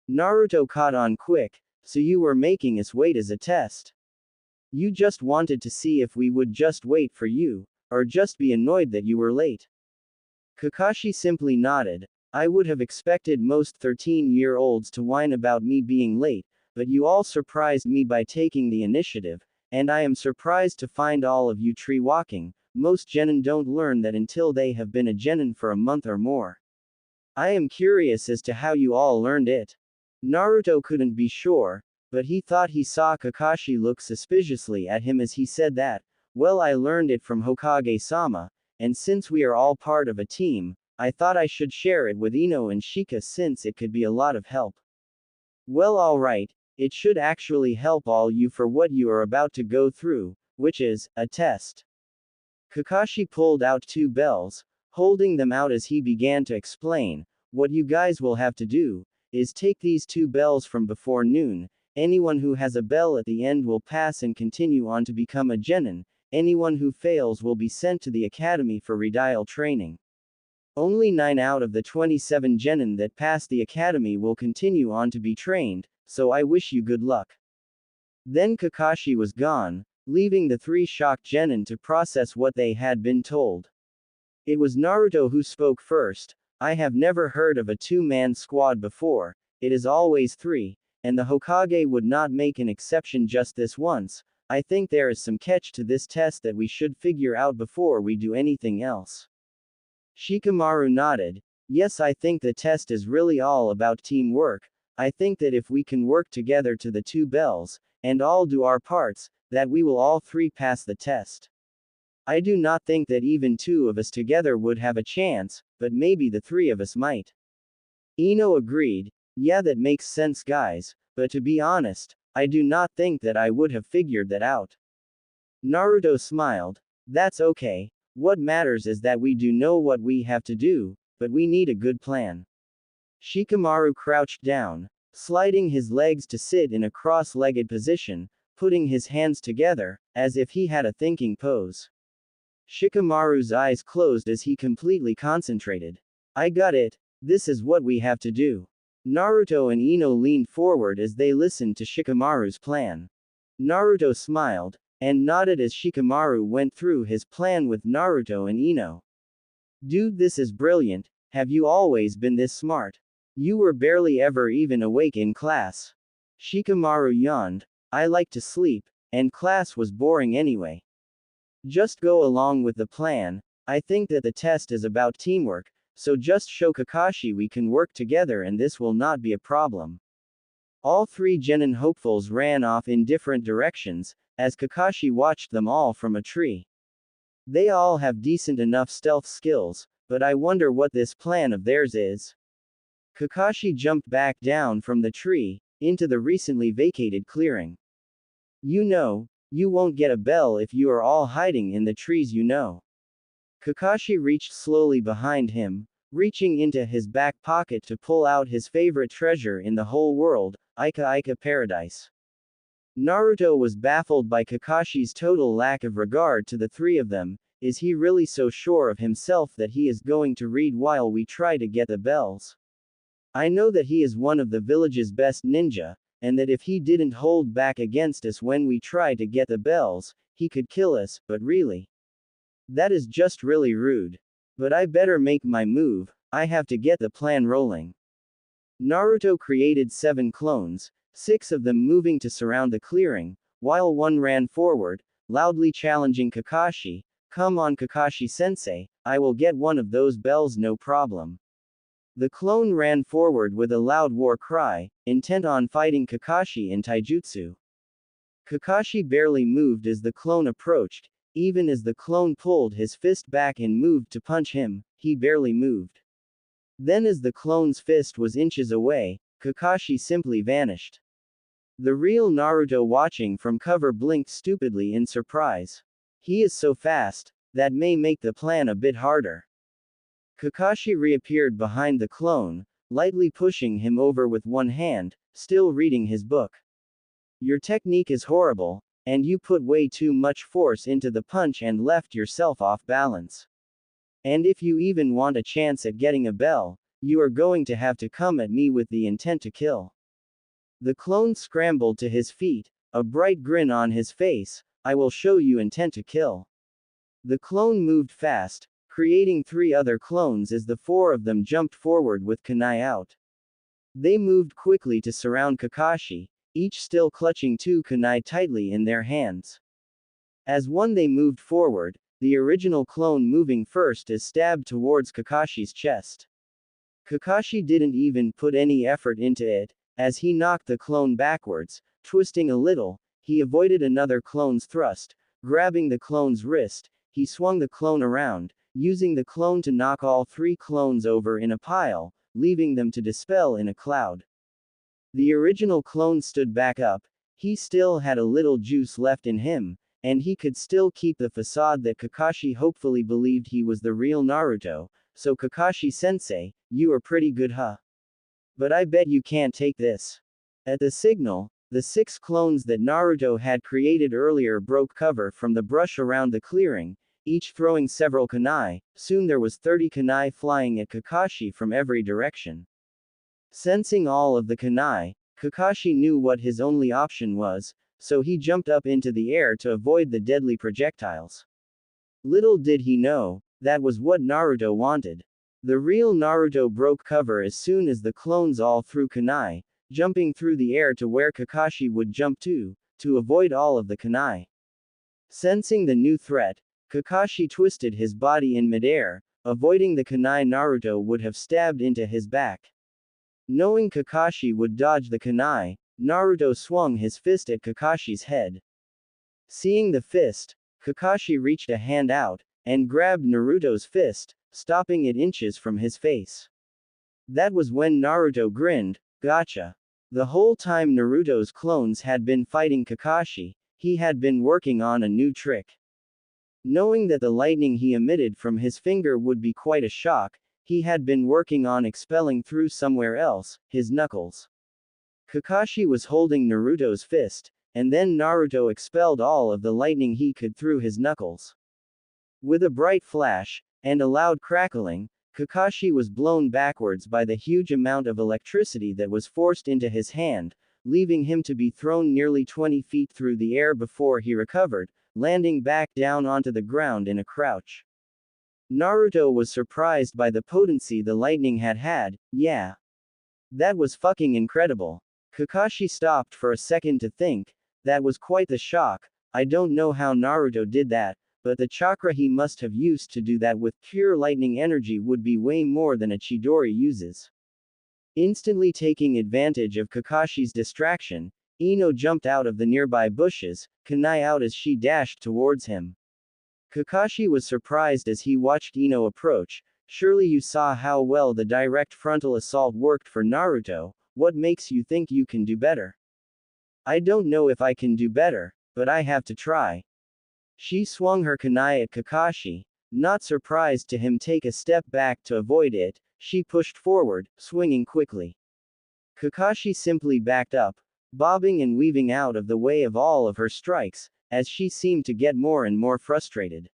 Naruto caught on quick, so you were making us wait as a test. You just wanted to see if we would just wait for you, or just be annoyed that you were late. Kakashi simply nodded. I would have expected most 13-year-olds to whine about me being late, but you all surprised me by taking the initiative, and I am surprised to find all of you tree walking. Most genin don't learn that until they have been a genin for a month or more. I am curious as to how you all learned it. Naruto couldn't be sure, but he thought he saw Kakashi look suspiciously at him as he said that. Well, I learned it from Hokage-sama, and since we are all part of a team, I thought I should share it with Ino and Shika since it could be a lot of help. Well, alright, it should actually help all you for what you are about to go through, which is a test. Kakashi pulled out 2 bells, holding them out as he began to explain. What you guys will have to do is take these 2 bells from before noon. Anyone who has a bell at the end will pass and continue on to become a genin. Anyone who fails will be sent to the academy for redial training. Only 9 out of the 27 genin that pass the academy will continue on to be trained, so I wish you good luck. Then Kakashi was gone, leaving the 3 shocked genin to process what they had been told. It was Naruto who spoke first. I have never heard of a 2-man squad before, it is always 3, and the Hokage would not make an exception just this once. I think there is some catch to this test that we should figure out before we do anything else. Shikamaru nodded. Yes, I think the test is really all about teamwork. I think that if we can work together to the 2 bells, and all do our parts, that we will all 3 pass the test. I do not think that even 2 of us together would have a chance, but maybe the 3 of us might. Ino agreed. Yeah, that makes sense, guys, but to be honest, I do not think that I would have figured that out. Naruto smiled. That's okay. What matters is that we do know what we have to do, but we need a good plan. Shikamaru crouched down, sliding his legs to sit in a cross-legged position, putting his hands together, as if he had a thinking pose. Shikamaru's eyes closed as he completely concentrated. I got it. This is what we have to do. Naruto and Ino leaned forward as they listened to Shikamaru's plan. Naruto smiled, and nodded as Shikamaru went through his plan with Naruto and Ino. Dude, this is brilliant. Have you always been this smart? You were barely ever even awake in class. Shikamaru yawned. I like to sleep, and class was boring anyway. Just go along with the plan. I think that the test is about teamwork, so just show Kakashi we can work together and this will not be a problem. All 3 genin hopefuls ran off in different directions, as Kakashi watched them all from a tree. They all have decent enough stealth skills, but I wonder what this plan of theirs is. Kakashi jumped back down from the tree, into the recently vacated clearing. You know, you won't get a bell if you are all hiding in the trees, you know. Kakashi reached slowly behind him, reaching into his back pocket to pull out his favorite treasure in the whole world, Ika Ika Paradise. Naruto was baffled by Kakashi's total lack of regard to the three of them. Is he really so sure of himself that he is going to read while we try to get the bells? I know that he is one of the village's best ninja, and that if he didn't hold back against us when we try to get the bells, he could kill us, but really? That is just really rude. But I better make my move, I have to get the plan rolling. Naruto created 7 clones, 6 of them moving to surround the clearing, while one ran forward, loudly challenging Kakashi. Come on Kakashi-sensei, I will get one of those bells no problem. The clone ran forward with a loud war cry, intent on fighting Kakashi in taijutsu. Kakashi barely moved as the clone approached, even as the clone pulled his fist back and moved to punch him, he barely moved. Then as the clone's fist was inches away, Kakashi simply vanished. The real Naruto watching from cover blinked stupidly in surprise. He is so fast, that may make the plan a bit harder. Kakashi reappeared behind the clone, lightly pushing him over with one hand, still reading his book. Your technique is horrible, and you put way too much force into the punch and left yourself off balance. And if you even want a chance at getting a bell, you are going to have to come at me with the intent to kill. The clone scrambled to his feet, a bright grin on his face. I will show you intent to kill. The clone moved fast, creating 3 other clones as the 4 of them jumped forward with kunai out. They moved quickly to surround Kakashi, each still clutching 2 kunai tightly in their hands. As one they moved forward, the original clone moving first is stabbed towards Kakashi's chest. Kakashi didn't even put any effort into it, as he knocked the clone backwards, twisting a little. He avoided another clone's thrust. Grabbing the clone's wrist, he swung the clone around, using the clone to knock all 3 clones over in a pile, leaving them to dispel in a cloud. The original clone stood back up. He still had a little juice left in him, and he could still keep the facade that Kakashi hopefully believed he was the real Naruto. So Kakashi-sensei, you are pretty good, huh? But I bet you can't take this. At the signal, the 6 clones that Naruto had created earlier broke cover from the brush around the clearing, each throwing several kunai. Soon there was 30 kunai flying at Kakashi from every direction. Sensing all of the kunai, Kakashi knew what his only option was, so he jumped up into the air to avoid the deadly projectiles. Little did he know, that was what Naruto wanted. The real Naruto broke cover as soon as the clones all threw kunai, jumping through the air to where Kakashi would jump to avoid all of the kunai. Sensing the new threat, Kakashi twisted his body in midair, avoiding the kunai Naruto would have stabbed into his back. Knowing Kakashi would dodge the kunai, Naruto swung his fist at Kakashi's head. Seeing the fist, Kakashi reached a hand out, and grabbed Naruto's fist, stopping it inches from his face. That was when Naruto grinned. Gotcha. The whole time Naruto's clones had been fighting Kakashi, he had been working on a new trick. Knowing that the lightning he emitted from his finger would be quite a shock, he had been working on expelling through somewhere else, his knuckles. Kakashi was holding Naruto's fist, and then Naruto expelled all of the lightning he could through his knuckles. With a bright flash, and a loud crackling, Kakashi was blown backwards by the huge amount of electricity that was forced into his hand, leaving him to be thrown nearly 20 feet through the air before he recovered, landing back down onto the ground in a crouch. Naruto was surprised by the potency the lightning had. Yeah. That was fucking incredible. Kakashi stopped for a second to think. That was quite the shock. I don't know how Naruto did that, but the chakra he must have used to do that with pure lightning energy would be way more than a Chidori uses. Instantly taking advantage of Kakashi's distraction, Ino jumped out of the nearby bushes, kunai out as she dashed towards him. Kakashi was surprised as he watched Ino approach. Surely you saw how well the direct frontal assault worked for Naruto. What makes you think you can do better? I don't know if I can do better, but I have to try. She swung her kunai at Kakashi. Not surprised to him take a step back to avoid it, she pushed forward, swinging quickly. Kakashi simply backed up, bobbing and weaving out of the way of all of her strikes, as she seemed to get more and more frustrated.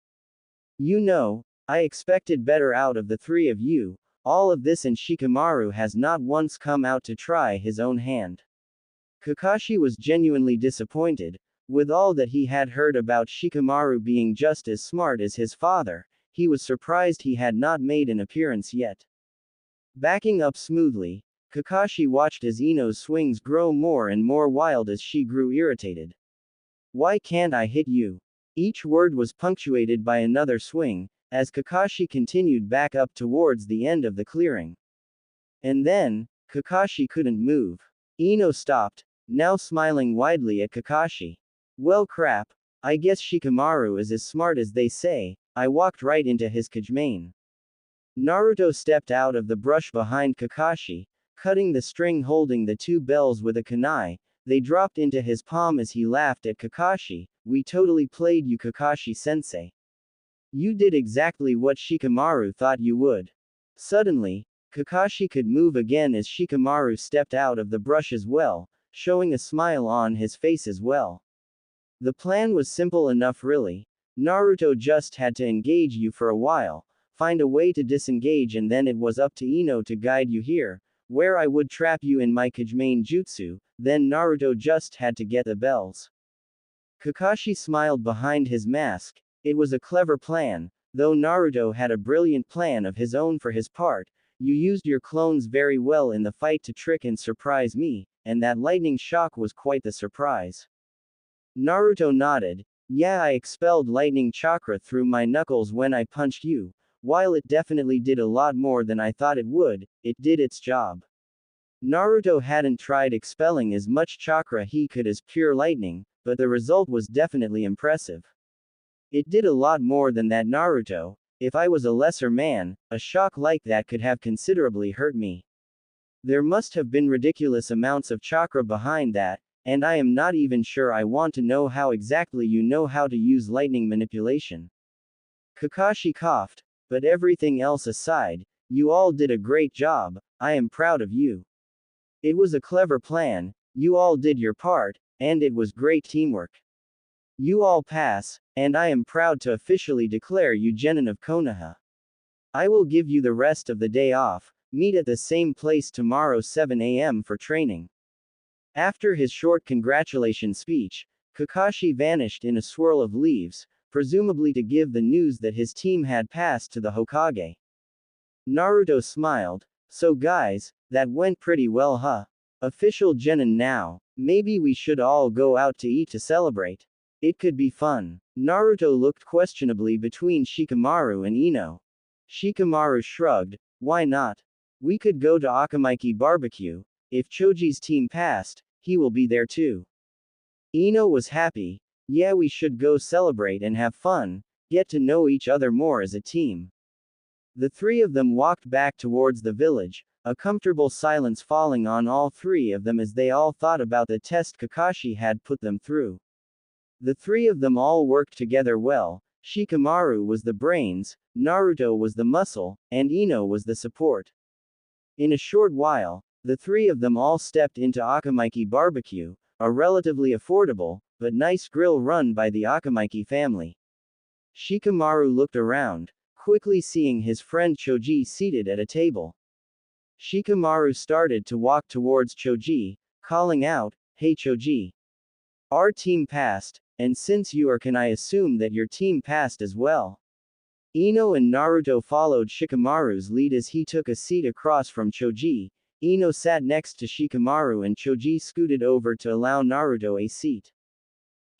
You know, I expected better out of the three of you, all of this, and Shikamaru has not once come out to try his own hand. Kakashi was genuinely disappointed. With all that he had heard about Shikamaru being just as smart as his father, he was surprised he had not made an appearance yet. Backing up smoothly, Kakashi watched as Ino's swings grow more and more wild as she grew irritated. Why can't I hit you? Each word was punctuated by another swing, as Kakashi continued back up towards the end of the clearing. And then, Kakashi couldn't move. Ino stopped, now smiling widely at Kakashi. Well crap, I guess Shikamaru is as smart as they say. I walked right into his Kajimane. Naruto stepped out of the brush behind Kakashi, cutting the string holding the two bells with a kunai. They dropped into his palm as he laughed at Kakashi. We totally played you, Kakashi-sensei. You did exactly what Shikamaru thought you would. Suddenly, Kakashi could move again as Shikamaru stepped out of the brush as well, showing a smile on his face as well. The plan was simple enough really. Naruto just had to engage you for a while, find a way to disengage, and then it was up to Ino to guide you here, where I would trap you in my Kajimane jutsu, then Naruto just had to get the bells. Kakashi smiled behind his mask. It was a clever plan, though Naruto had a brilliant plan of his own for his part. You used your clones very well in the fight to trick and surprise me, and that lightning shock was quite the surprise. Naruto nodded. Yeah, I expelled lightning chakra through my knuckles when I punched you. While it definitely did a lot more than I thought it would, it did its job. Naruto hadn't tried expelling as much chakra he could as pure lightning, but the result was definitely impressive. It did a lot more than that, Naruto. If I was a lesser man, a shock like that could have considerably hurt me. There must have been ridiculous amounts of chakra behind that, and I am not even sure I want to know how exactly you know how to use lightning manipulation. Kakashi coughed. But everything else aside, you all did a great job. I am proud of you. It was a clever plan, you all did your part, and it was great teamwork. You all pass, and I am proud to officially declare you Genin of Konoha. I will give you the rest of the day off. Meet at the same place tomorrow 7 a.m. for training. After his short congratulation speech, Kakashi vanished in a swirl of leaves, presumably to give the news that his team had passed to the Hokage. Naruto smiled. So guys, that went pretty well, huh? Official Genin now. Maybe we should all go out to eat to celebrate. It could be fun. Naruto looked questionably between Shikamaru and Ino. Shikamaru shrugged. Why not? We could go to Akamaiki Barbecue. If Choji's team passed, he will be there too. Ino was happy. Yeah, we should go celebrate and have fun, get to know each other more as a team. The three of them walked back towards the village, a comfortable silence falling on all three of them as they all thought about the test Kakashi had put them through. The three of them all worked together well. Shikamaru was the brains, Naruto was the muscle, and Ino was the support. In a short while, the three of them all stepped into Akamaiki Barbecue, a relatively affordable, but nice grill run by the Akamaiki family. Shikamaru looked around, quickly seeing his friend Choji seated at a table. Shikamaru started to walk towards Choji, calling out, Hey Choji. Our team passed, and since you are, can I assume that your team passed as well? Ino and Naruto followed Shikamaru's lead as he took a seat across from Choji. Ino sat next to Shikamaru and Choji scooted over to allow Naruto a seat.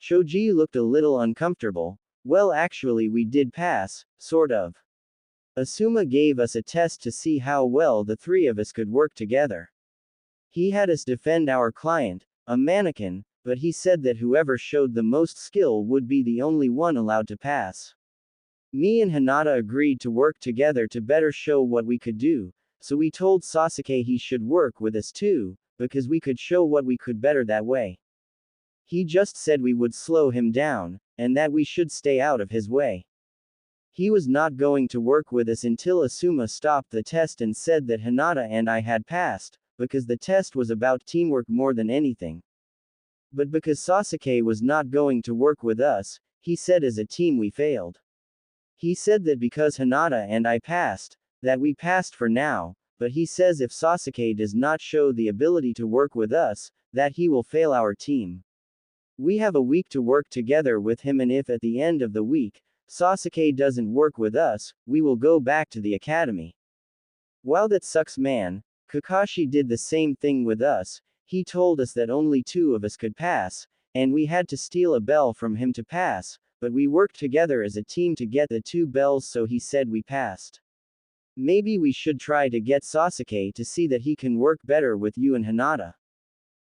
Choji looked a little uncomfortable. Well, actually, we did pass, sort of. Asuma gave us a test to see how well the three of us could work together. He had us defend our client, a mannequin, but he said that whoever showed the most skill would be the only one allowed to pass. Me and Hinata agreed to work together to better show what we could do, so we told Sasuke he should work with us too, because we could show what we could better that way. He just said we would slow him down, and that we should stay out of his way. He was not going to work with us until Asuma stopped the test and said that Hinata and I had passed, because the test was about teamwork more than anything. But because Sasuke was not going to work with us, he said as a team we failed. He said that because Hinata and I passed, that we passed for now, but he says if Sasuke does not show the ability to work with us, that he will fail our team. We have a week to work together with him, and if at the end of the week, Sasuke doesn't work with us, we will go back to the academy. Wow, that sucks, man. Kakashi did the same thing with us. He told us that only 2 of us could pass, and we had to steal a bell from him to pass, but we worked together as a team to get the 2 bells, so he said we passed. Maybe we should try to get Sasuke to see that he can work better with you and Hinata.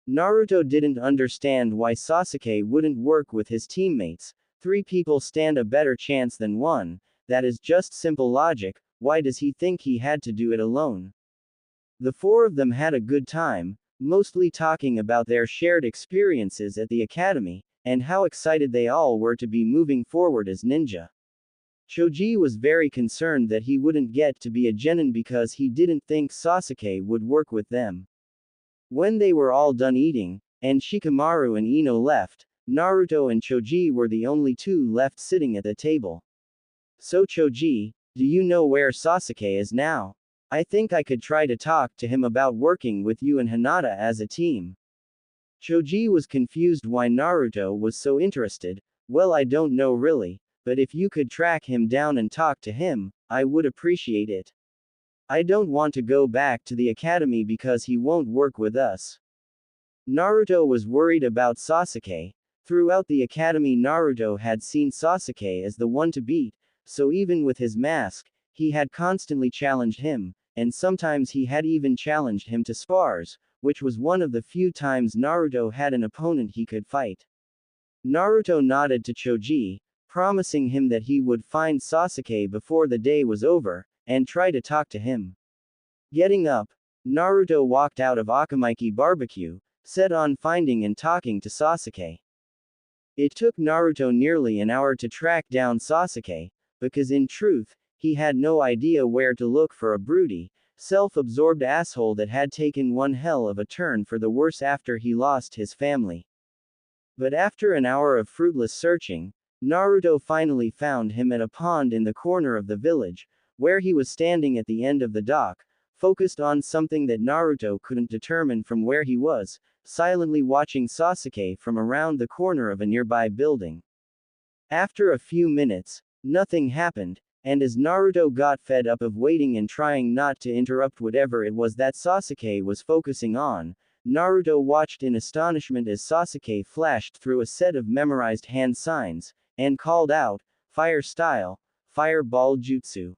Naruto didn't understand why Sasuke wouldn't work with his teammates. 3 people stand a better chance than 1, that is just simple logic. Why does he think he had to do it alone? The 4 of them had a good time, mostly talking about their shared experiences at the academy, and how excited they all were to be moving forward as ninja. Choji was very concerned that he wouldn't get to be a genin because he didn't think Sasuke would work with them. When they were all done eating, and Shikamaru and Ino left, Naruto and Choji were the only 2 left sitting at the table. So Choji, do you know where Sasuke is now? I think I could try to talk to him about working with you and Hinata as a team. Choji was confused why Naruto was so interested. Well, I don't know really, but if you could track him down and talk to him, I would appreciate it. I don't want to go back to the academy because he won't work with us. Naruto was worried about Sasuke. Throughout the academy, Naruto had seen Sasuke as the one to beat, so even with his mask, he had constantly challenged him, and sometimes he had even challenged him to spars, which was one of the few times Naruto had an opponent he could fight. Naruto nodded to Choji, promising him that he would find Sasuke before the day was over, and try to talk to him. Getting up, Naruto walked out of Akamaiki Barbecue, set on finding and talking to Sasuke. It took Naruto nearly an hour to track down Sasuke, because in truth, he had no idea where to look for a broody, self-absorbed asshole that had taken one hell of a turn for the worse after he lost his family. But after an hour of fruitless searching, Naruto finally found him at a pond in the corner of the village, where he was standing at the end of the dock, focused on something that Naruto couldn't determine from where he was, silently watching Sasuke from around the corner of a nearby building. After a few minutes, nothing happened, and as Naruto got fed up of waiting and trying not to interrupt whatever it was that Sasuke was focusing on, Naruto watched in astonishment as Sasuke flashed through a set of memorized hand signs, and called out, "Fire style, fireball jutsu."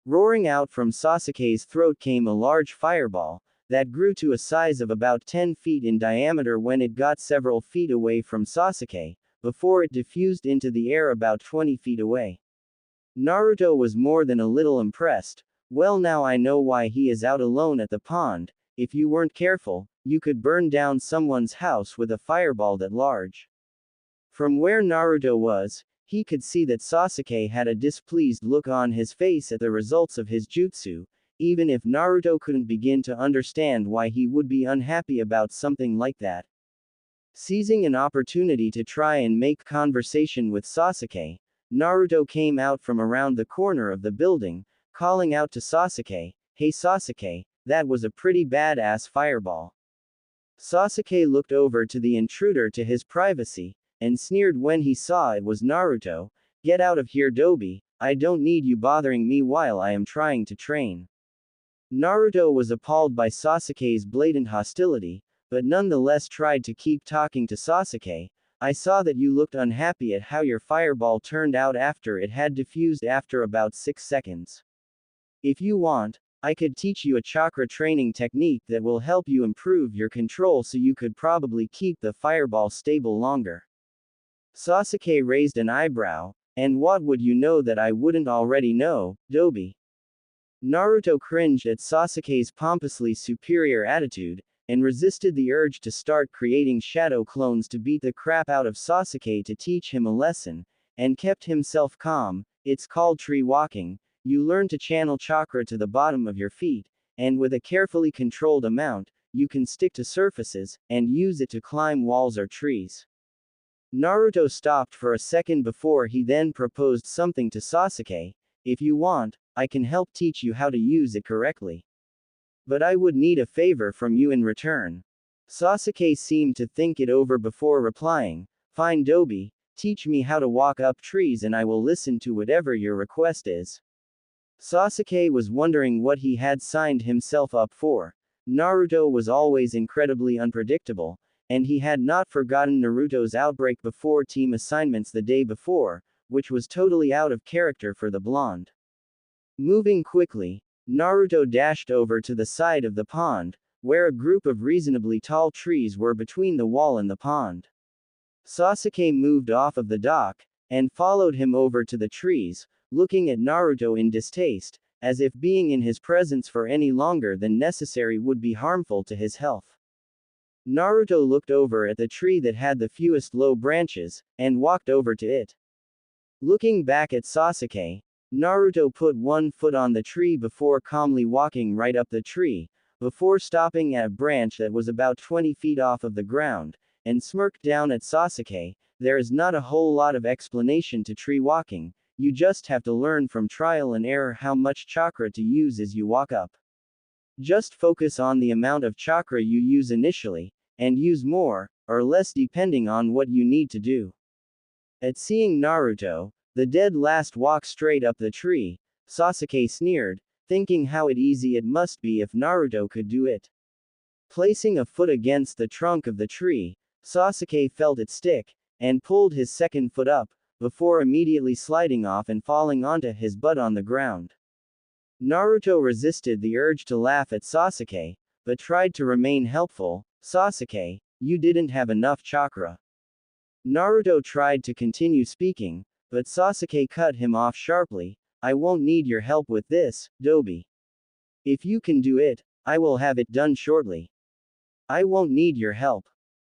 Roaring out from Sasuke's throat came a large fireball, that grew to a size of about 10 feet in diameter when it got several feet away from Sasuke, before it diffused into the air about 20 feet away. Naruto was more than a little impressed. Well, now I know why he is out alone at the pond. If you weren't careful, you could burn down someone's house with a fireball that large. From where Naruto was, he could see that Sasuke had a displeased look on his face at the results of his jutsu, even if Naruto couldn't begin to understand why he would be unhappy about something like that. Seizing an opportunity to try and make conversation with Sasuke, Naruto came out from around the corner of the building, calling out to Sasuke, "Hey Sasuke, that was a pretty badass fireball." Sasuke looked over to the intruder to his privacy, and sneered when he saw it was Naruto. "Get out of here, Dobi, I don't need you bothering me while I am trying to train." Naruto was appalled by Sasuke's blatant hostility, but nonetheless tried to keep talking to Sasuke. "I saw that you looked unhappy at how your fireball turned out after it had diffused after about 6 seconds. If you want, I could teach you a chakra training technique that will help you improve your control so you could probably keep the fireball stable longer." Sasuke raised an eyebrow, "And what would you know that I wouldn't already know, Dobi?" Naruto cringed at Sasuke's pompously superior attitude, and resisted the urge to start creating shadow clones to beat the crap out of Sasuke to teach him a lesson, and kept himself calm. "It's called tree walking. You learn to channel chakra to the bottom of your feet, and with a carefully controlled amount, you can stick to surfaces, and use it to climb walls or trees. Naruto stopped for a second before he then proposed something to Sasuke. If you want, I can help teach you how to use it correctly. But I would need a favor from you in return. Sasuke seemed to think it over before replying, Fine Dobi, teach me how to walk up trees and I will listen to whatever your request is. Sasuke was wondering what he had signed himself up for. Naruto was always incredibly unpredictable, and he had not forgotten Naruto's outbreak before team assignments the day before, which was totally out of character for the blonde. Moving quickly, Naruto dashed over to the side of the pond, where a group of reasonably tall trees were between the wall and the pond. Sasuke moved off of the dock, and followed him over to the trees, looking at Naruto in distaste, as if being in his presence for any longer than necessary would be harmful to his health. Naruto looked over at the tree that had the fewest low branches, and walked over to it. Looking back at Sasuke, Naruto put one foot on the tree before calmly walking right up the tree, before stopping at a branch that was about 20 feet off of the ground, and smirked down at Sasuke. There is not a whole lot of explanation to tree walking, you just have to learn from trial and error how much chakra to use as you walk up. Just focus on the amount of chakra you use initially, and use more, or less depending on what you need to do. At seeing Naruto, the dead last walk straight up the tree, Sasuke sneered, thinking how easy it must be if Naruto could do it. Placing a foot against the trunk of the tree, Sasuke felt it stick, and pulled his second foot up, before immediately sliding off and falling onto his butt on the ground. Naruto resisted the urge to laugh at Sasuke, but tried to remain helpful. Sasuke, you didn't have enough chakra. Naruto tried to continue speaking, but Sasuke cut him off sharply. I won't need your help with this, Dobi. If you can do it, I will have it done shortly. I won't need your help.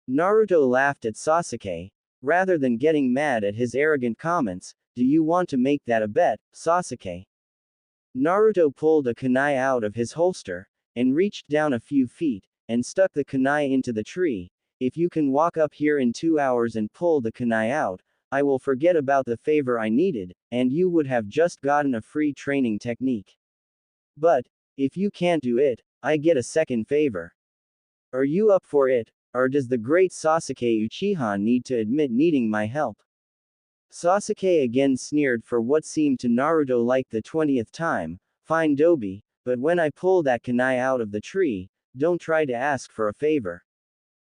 Naruto laughed at Sasuke, rather than getting mad at his arrogant comments. Do you want to make that a bet, Sasuke? Naruto pulled a kunai out of his holster, and reached down a few feet, and stuck the kunai into the tree. If you can walk up here in 2 hours and pull the kunai out, I will forget about the favor I needed, and you would have just gotten a free training technique. But, if you can't do it, I get a second favor. Are you up for it, or does the great Sasuke Uchiha need to admit needing my help? Sasuke again sneered for what seemed to Naruto like the 20th time. Fine Dobi, but when I pull that kunai out of the tree, don't try to ask for a favor.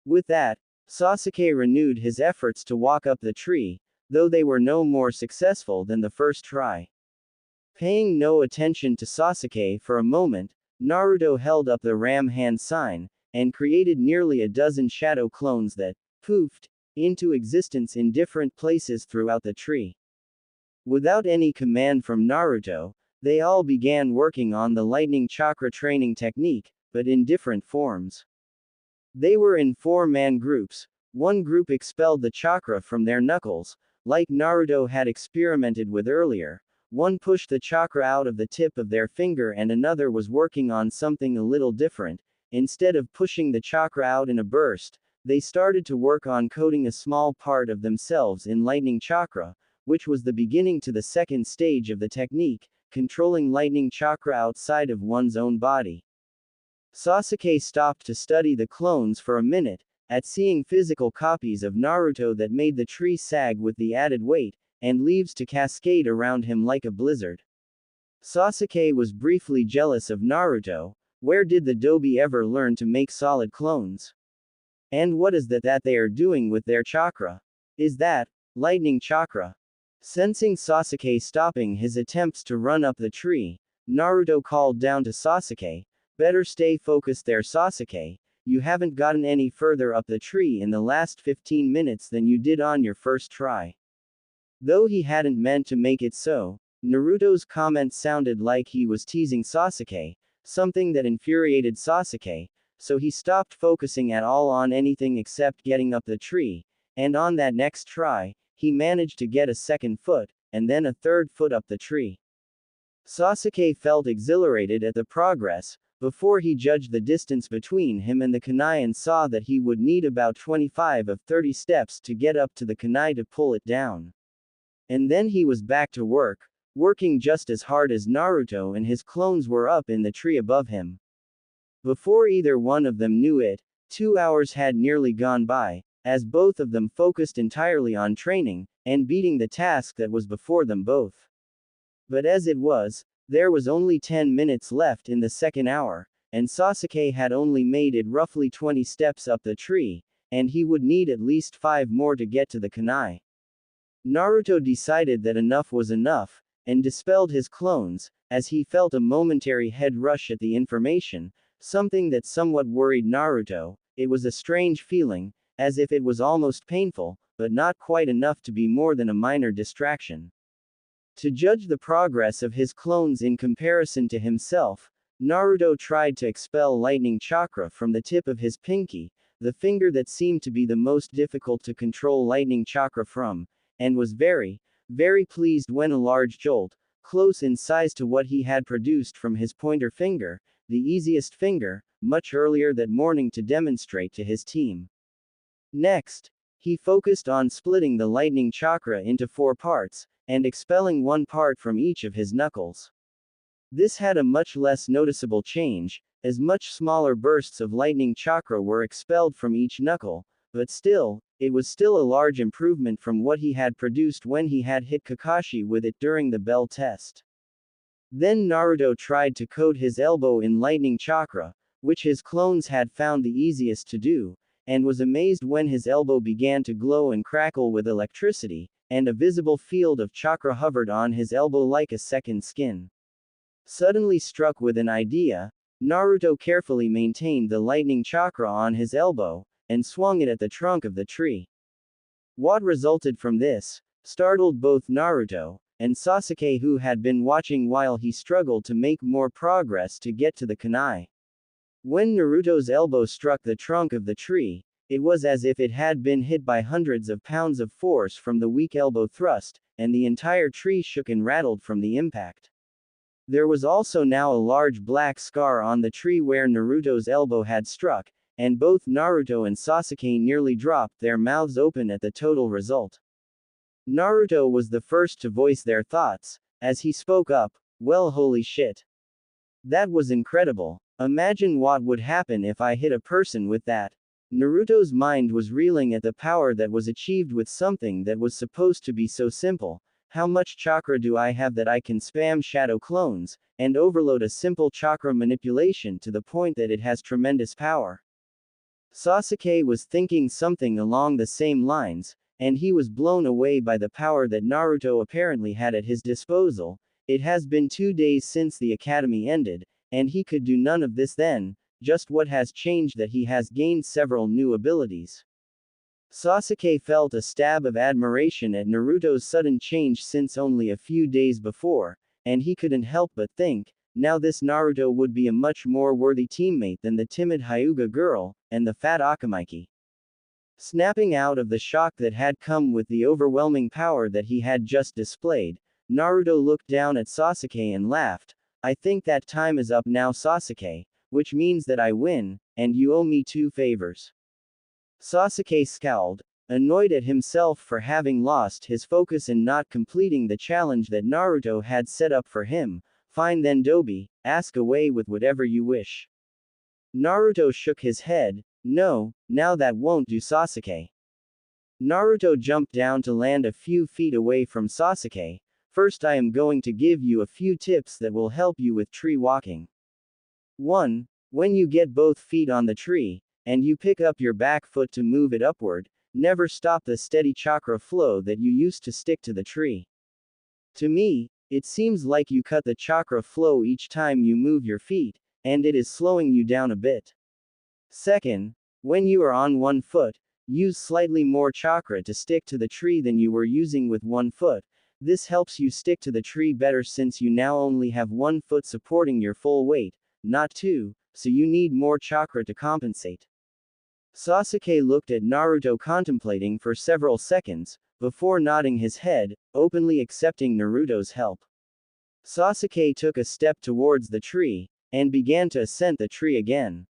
With that, Sasuke renewed his efforts to walk up the tree, though they were no more successful than the first try. Paying no attention to Sasuke for a moment, Naruto held up the ram hand sign, and created nearly a dozen shadow clones that poofed into existence in different places throughout the tree. Without any command from Naruto, they all began working on the lightning chakra training technique, but in different forms. They were in 4-man groups. One group expelled the chakra from their knuckles, like Naruto had experimented with earlier. One pushed the chakra out of the tip of their finger and another was working on something a little different. Instead of pushing the chakra out in a burst, they started to work on coating a small part of themselves in lightning chakra, which was the beginning to the second stage of the technique, controlling lightning chakra outside of one's own body. Sasuke stopped to study the clones for a minute, at seeing physical copies of Naruto that made the tree sag with the added weight, and leaves to cascade around him like a blizzard. Sasuke was briefly jealous of Naruto. Where did the Dobi ever learn to make solid clones? And what is that they are doing with their chakra? Is that lightning chakra? Sensing Sasuke stopping his attempts to run up the tree, Naruto called down to Sasuke, better stay focused there Sasuke, you haven't gotten any further up the tree in the last 15 minutes than you did on your first try. Though he hadn't meant to make it so, Naruto's comment sounded like he was teasing Sasuke, something that infuriated Sasuke, so he stopped focusing at all on anything except getting up the tree, and on that next try, he managed to get a second foot, and then a third foot up the tree. Sasuke felt exhilarated at the progress, before he judged the distance between him and the kunai and saw that he would need about 25 of 30 steps to get up to the kunai to pull it down. And then he was back to work, working just as hard as Naruto and his clones were up in the tree above him. Before either one of them knew it, 2 hours had nearly gone by, as both of them focused entirely on training, and beating the task that was before them both. But as it was, there was only 10 minutes left in the second hour, and Sasuke had only made it roughly 20 steps up the tree, and he would need at least 5 more to get to the kunai. Naruto decided that enough was enough, and dispelled his clones, as he felt a momentary head rush at the information, something that somewhat worried Naruto. It was a strange feeling, as if it was almost painful, but not quite enough to be more than a minor distraction. To judge the progress of his clones in comparison to himself, Naruto tried to expel lightning chakra from the tip of his pinky, the finger that seemed to be the most difficult to control lightning chakra from, and was very, very pleased when a large jolt, close in size to what he had produced from his pointer finger, the easiest finger, much earlier that morning to demonstrate to his team. Next, he focused on splitting the lightning chakra into 4 parts, and expelling one part from each of his knuckles. This had a much less noticeable change, as much smaller bursts of lightning chakra were expelled from each knuckle, but still, it was still a large improvement from what he had produced when he had hit Kakashi with it during the bell test. Then Naruto tried to coat his elbow in lightning chakra, which his clones had found the easiest to do, and was amazed when his elbow began to glow and crackle with electricity, and a visible field of chakra hovered on his elbow like a second skin. Suddenly struck with an idea, Naruto carefully maintained the lightning chakra on his elbow, and swung it at the trunk of the tree. What resulted from this startled both Naruto and Sasuke, who had been watching while he struggled to make more progress to get to the kunai. When Naruto's elbow struck the trunk of the tree, it was as if it had been hit by hundreds of pounds of force from the weak elbow thrust, and the entire tree shook and rattled from the impact. There was also now a large black scar on the tree where Naruto's elbow had struck, and both Naruto and Sasuke nearly dropped their mouths open at the total result. Naruto was the first to voice their thoughts, as he spoke up, "Well, holy shit. That was incredible. Imagine what would happen if I hit a person with that." Naruto's mind was reeling at the power that was achieved with something that was supposed to be so simple. How much chakra do I have that I can spam shadow clones, and overload a simple chakra manipulation to the point that it has tremendous power? Sasuke was thinking something along the same lines, and he was blown away by the power that Naruto apparently had at his disposal. It has been 2 days since the academy ended, and he could do none of this then. Just what has changed that he has gained several new abilities. Sasuke felt a stab of admiration at Naruto's sudden change since only a few days before, and he couldn't help but think, now this Naruto would be a much more worthy teammate than the timid Hyuga girl, and the fat Akamaiki. Snapping out of the shock that had come with the overwhelming power that he had just displayed, Naruto looked down at Sasuke and laughed. "I think that time is up now, Sasuke, which means that I win, and you owe me 2 favors." Sasuke scowled, annoyed at himself for having lost his focus and not completing the challenge that Naruto had set up for him. "Fine then, Dobi, ask away with whatever you wish." Naruto shook his head. "No, now that won't do, Sasuke." Naruto jumped down to land a few feet away from Sasuke. "First, I am going to give you a few tips that will help you with tree walking. 1. When you get both feet on the tree, and you pick up your back foot to move it upward, never stop the steady chakra flow that you used to stick to the tree. To me, it seems like you cut the chakra flow each time you move your feet, and it is slowing you down a bit. 2nd, when you are on one foot, use slightly more chakra to stick to the tree than you were using with one foot. This helps you stick to the tree better since you now only have one foot supporting your full weight, not 2, so you need more chakra to compensate." Sasuke looked at Naruto contemplating for several seconds, before nodding his head, openly accepting Naruto's help. Sasuke took a step towards the tree, and began to ascend the tree again.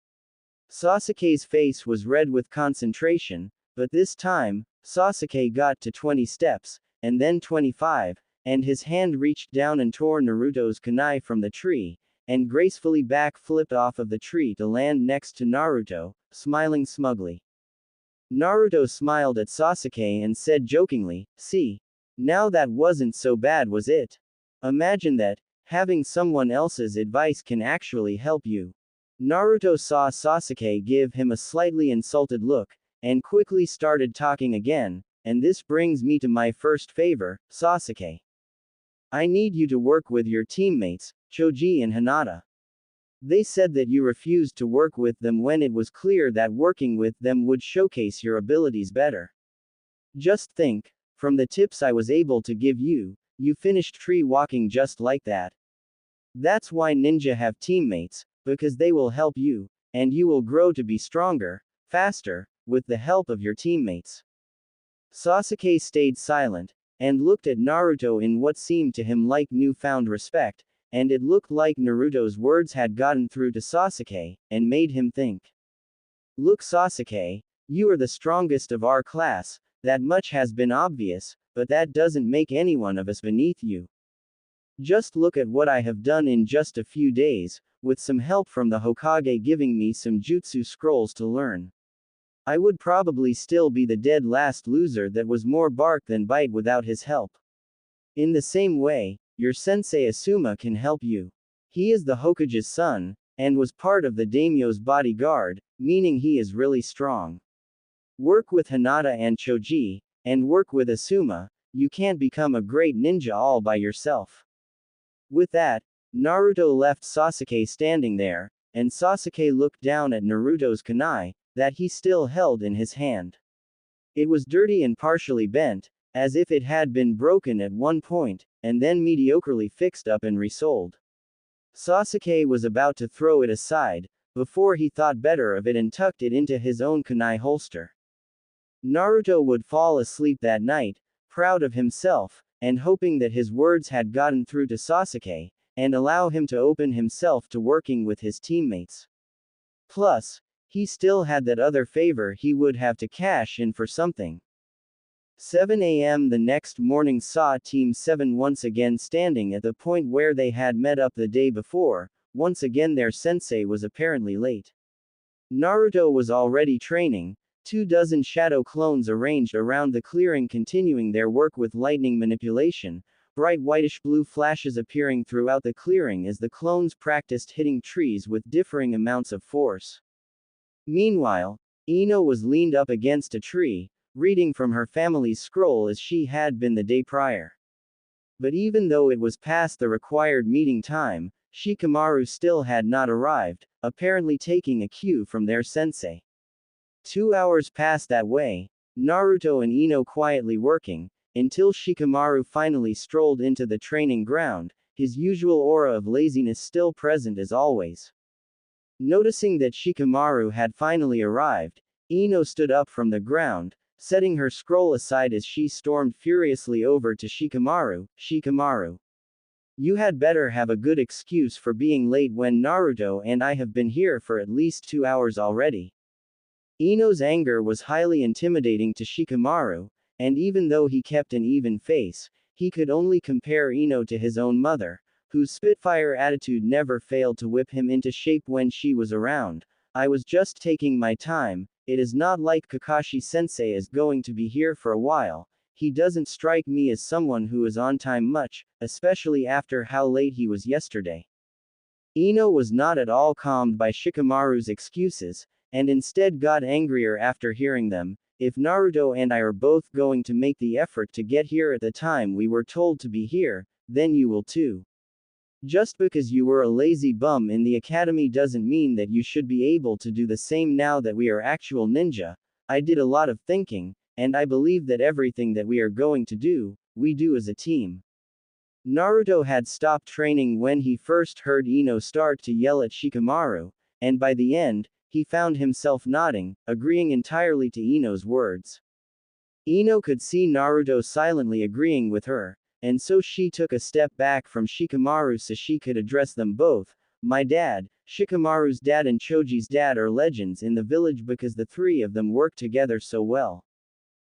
Sasuke's face was red with concentration, but this time, Sasuke got to 20 steps, and then 25, and his hand reached down and tore Naruto's kunai from the tree, and gracefully back-flipped off of the tree to land next to Naruto, smiling smugly. Naruto smiled at Sasuke and said jokingly, "See? Now that wasn't so bad, was it? Imagine that, having someone else's advice can actually help you." Naruto saw Sasuke give him a slightly insulted look, and quickly started talking again, "And this brings me to my first favor, Sasuke. I need you to work with your teammates, Choji and Hinata. They said that you refused to work with them when it was clear that working with them would showcase your abilities better. Just think, from the tips I was able to give you, you finished tree walking just like that. That's why ninja have teammates, because they will help you, and you will grow to be stronger, faster, with the help of your teammates." Sasuke stayed silent, and looked at Naruto in what seemed to him like newfound respect, and it looked like Naruto's words had gotten through to Sasuke, and made him think. "Look, Sasuke, you are the strongest of our class, that much has been obvious, but that doesn't make anyone of us beneath you. Just look at what I have done in just a few days, with some help from the Hokage giving me some jutsu scrolls to learn. I would probably still be the dead last loser that was more bark than bite without his help. In the same way, your sensei Asuma can help you. He is the Hokage's son, and was part of the daimyo's bodyguard, meaning he is really strong. Work with Hinata and Choji, and work with Asuma, you can't become a great ninja all by yourself." With that, Naruto left Sasuke standing there, and Sasuke looked down at Naruto's kunai, that he still held in his hand. It was dirty and partially bent, as if it had been broken at one point, and then mediocrely fixed up and resold. Sasuke was about to throw it aside, before he thought better of it and tucked it into his own kunai holster. Naruto would fall asleep that night, proud of himself, and hoping that his words had gotten through to Sasuke, and allow him to open himself to working with his teammates. Plus, he still had that other favor he would have to cash in for something. 7 a.m. the next morning saw Team 7 once again standing at the point where they had met up the day before. Once again their sensei was apparently late. Naruto was already training, 24 shadow clones arranged around the clearing continuing their work with lightning manipulation, bright whitish-blue flashes appearing throughout the clearing as the clones practiced hitting trees with differing amounts of force. Meanwhile, Ino was leaned up against a tree, reading from her family's scroll as she had been the day prior. But even though it was past the required meeting time, Shikamaru still had not arrived, apparently taking a cue from their sensei. 2 hours passed that way, Naruto and Ino quietly working, until Shikamaru finally strolled into the training ground, his usual aura of laziness still present as always. Noticing that Shikamaru had finally arrived, Ino stood up from the ground, setting her scroll aside as she stormed furiously over to Shikamaru. "Shikamaru, you had better have a good excuse for being late when Naruto and I have been here for at least 2 hours already." Ino's anger was highly intimidating to Shikamaru, and even though he kept an even face, he could only compare Ino to his own mother, whose spitfire attitude never failed to whip him into shape when she was around. "I was just taking my time, it is not like Kakashi-sensei is going to be here for a while. He doesn't strike me as someone who is on time much, especially after how late he was yesterday." Ino was not at all calmed by Shikamaru's excuses, and instead got angrier after hearing them. "If Naruto and I are both going to make the effort to get here at the time we were told to be here, then you will too. Just because you were a lazy bum in the academy doesn't mean that you should be able to do the same now that we are actual ninja. I did a lot of thinking, and I believe that everything that we are going to do, we do as a team." Naruto had stopped training when he first heard Ino start to yell at Shikamaru, and by the end, he found himself nodding, agreeing entirely to Ino's words. Ino could see Naruto silently agreeing with her, and so she took a step back from Shikamaru so she could address them both, My dad, Shikamaru's dad and Choji's dad are legends in the village because the three of them work together so well.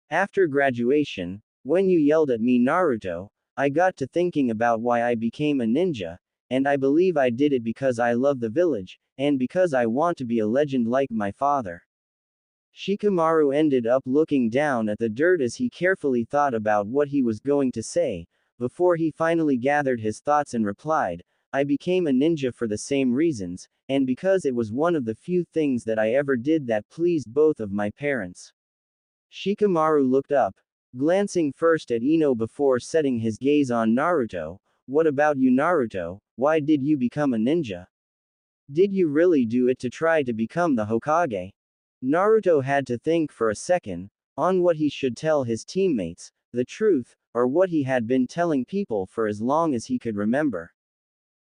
After graduation, when you yelled at me Naruto, I got to thinking about why I became a ninja, and I believe I did it because I love the village, and because I want to be a legend like my father. Shikamaru ended up looking down at the dirt as he carefully thought about what he was going to say, before he finally gathered his thoughts and replied, I became a ninja for the same reasons, and because it was one of the few things that I ever did that pleased both of my parents. Shikamaru looked up, glancing first at Ino before setting his gaze on Naruto. What about you, Naruto? Why did you become a ninja? Did you really do it to try to become the Hokage? Naruto had to think for a second on what he should tell his teammates, the truth, or what he had been telling people for as long as he could remember.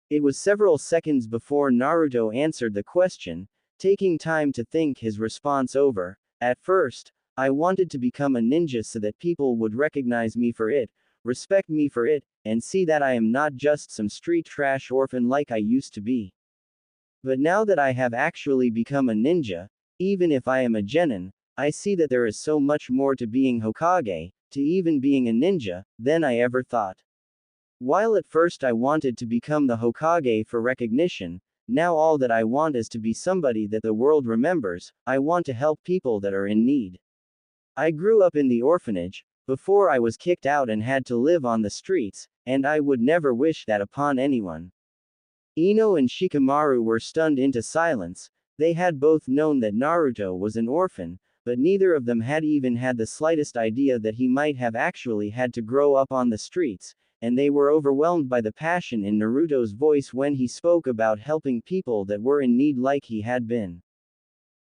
It was several seconds before Naruto answered the question, taking time to think his response over. At first, I wanted to become a ninja so that people would recognize me for it, respect me for it, and see that I am not just some street trash orphan like I used to be. But now that I have actually become a ninja, even if I am a genin, I see that there is so much more to being Hokage, to even being a ninja, than I ever thought. While at first I wanted to become the Hokage for recognition, now all that I want is to be somebody that the world remembers. I want to help people that are in need. I grew up in the orphanage, before I was kicked out and had to live on the streets, and I would never wish that upon anyone. Ino and Shikamaru were stunned into silence. They had both known that Naruto was an orphan, but neither of them had even had the slightest idea that he might have actually had to grow up on the streets, and they were overwhelmed by the passion in Naruto's voice when he spoke about helping people that were in need like he had been.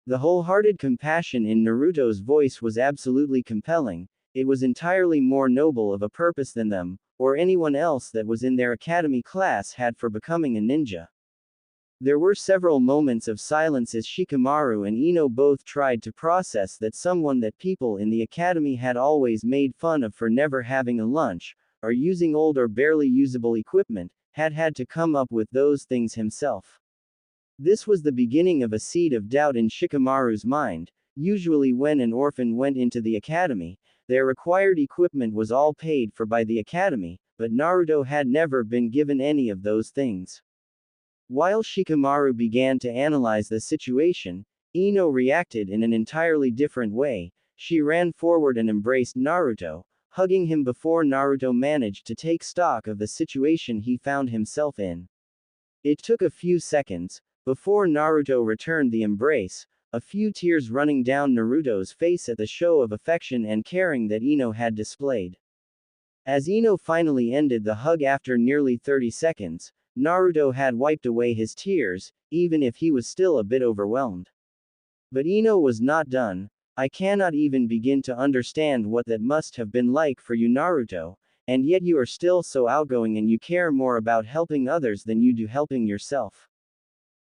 The wholehearted compassion in Naruto's voice was absolutely compelling. It was entirely more noble of a purpose than them, or anyone else that was in their academy class had for becoming a ninja. There were several moments of silence as Shikamaru and Ino both tried to process that someone that people in the academy had always made fun of for never having a lunch, or using old or barely usable equipment, had had to come up with those things himself. This was the beginning of a seed of doubt in Shikamaru's mind. Usually when an orphan went into the academy, their required equipment was all paid for by the academy, but Naruto had never been given any of those things. While Shikamaru began to analyze the situation, Ino reacted in an entirely different way. She ran forward and embraced Naruto, hugging him before Naruto managed to take stock of the situation he found himself in. It took a few seconds before Naruto returned the embrace, a few tears running down Naruto's face at the show of affection and caring that Ino had displayed. As Ino finally ended the hug after nearly 30 seconds, Naruto had wiped away his tears, even if he was still a bit overwhelmed. But Ino was not done. I cannot even begin to understand what that must have been like for you, Naruto, and yet you are still so outgoing and you care more about helping others than you do helping yourself.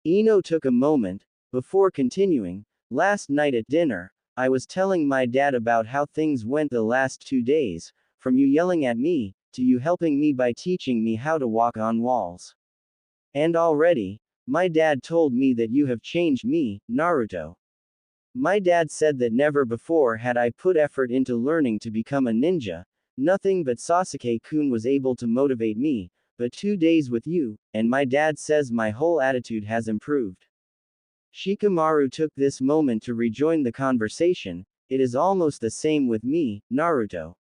Ino took a moment before continuing. Last night at dinner, I was telling my dad about how things went the last 2 days, from you yelling at me, to you helping me by teaching me how to walk on walls. And already, my dad told me that you have changed me, Naruto. My dad said that never before had I put effort into learning to become a ninja. Nothing but Sasuke-kun was able to motivate me, but 2 days with you, and my dad says my whole attitude has improved. Shikamaru took this moment to rejoin the conversation. It is almost the same with me, Naruto.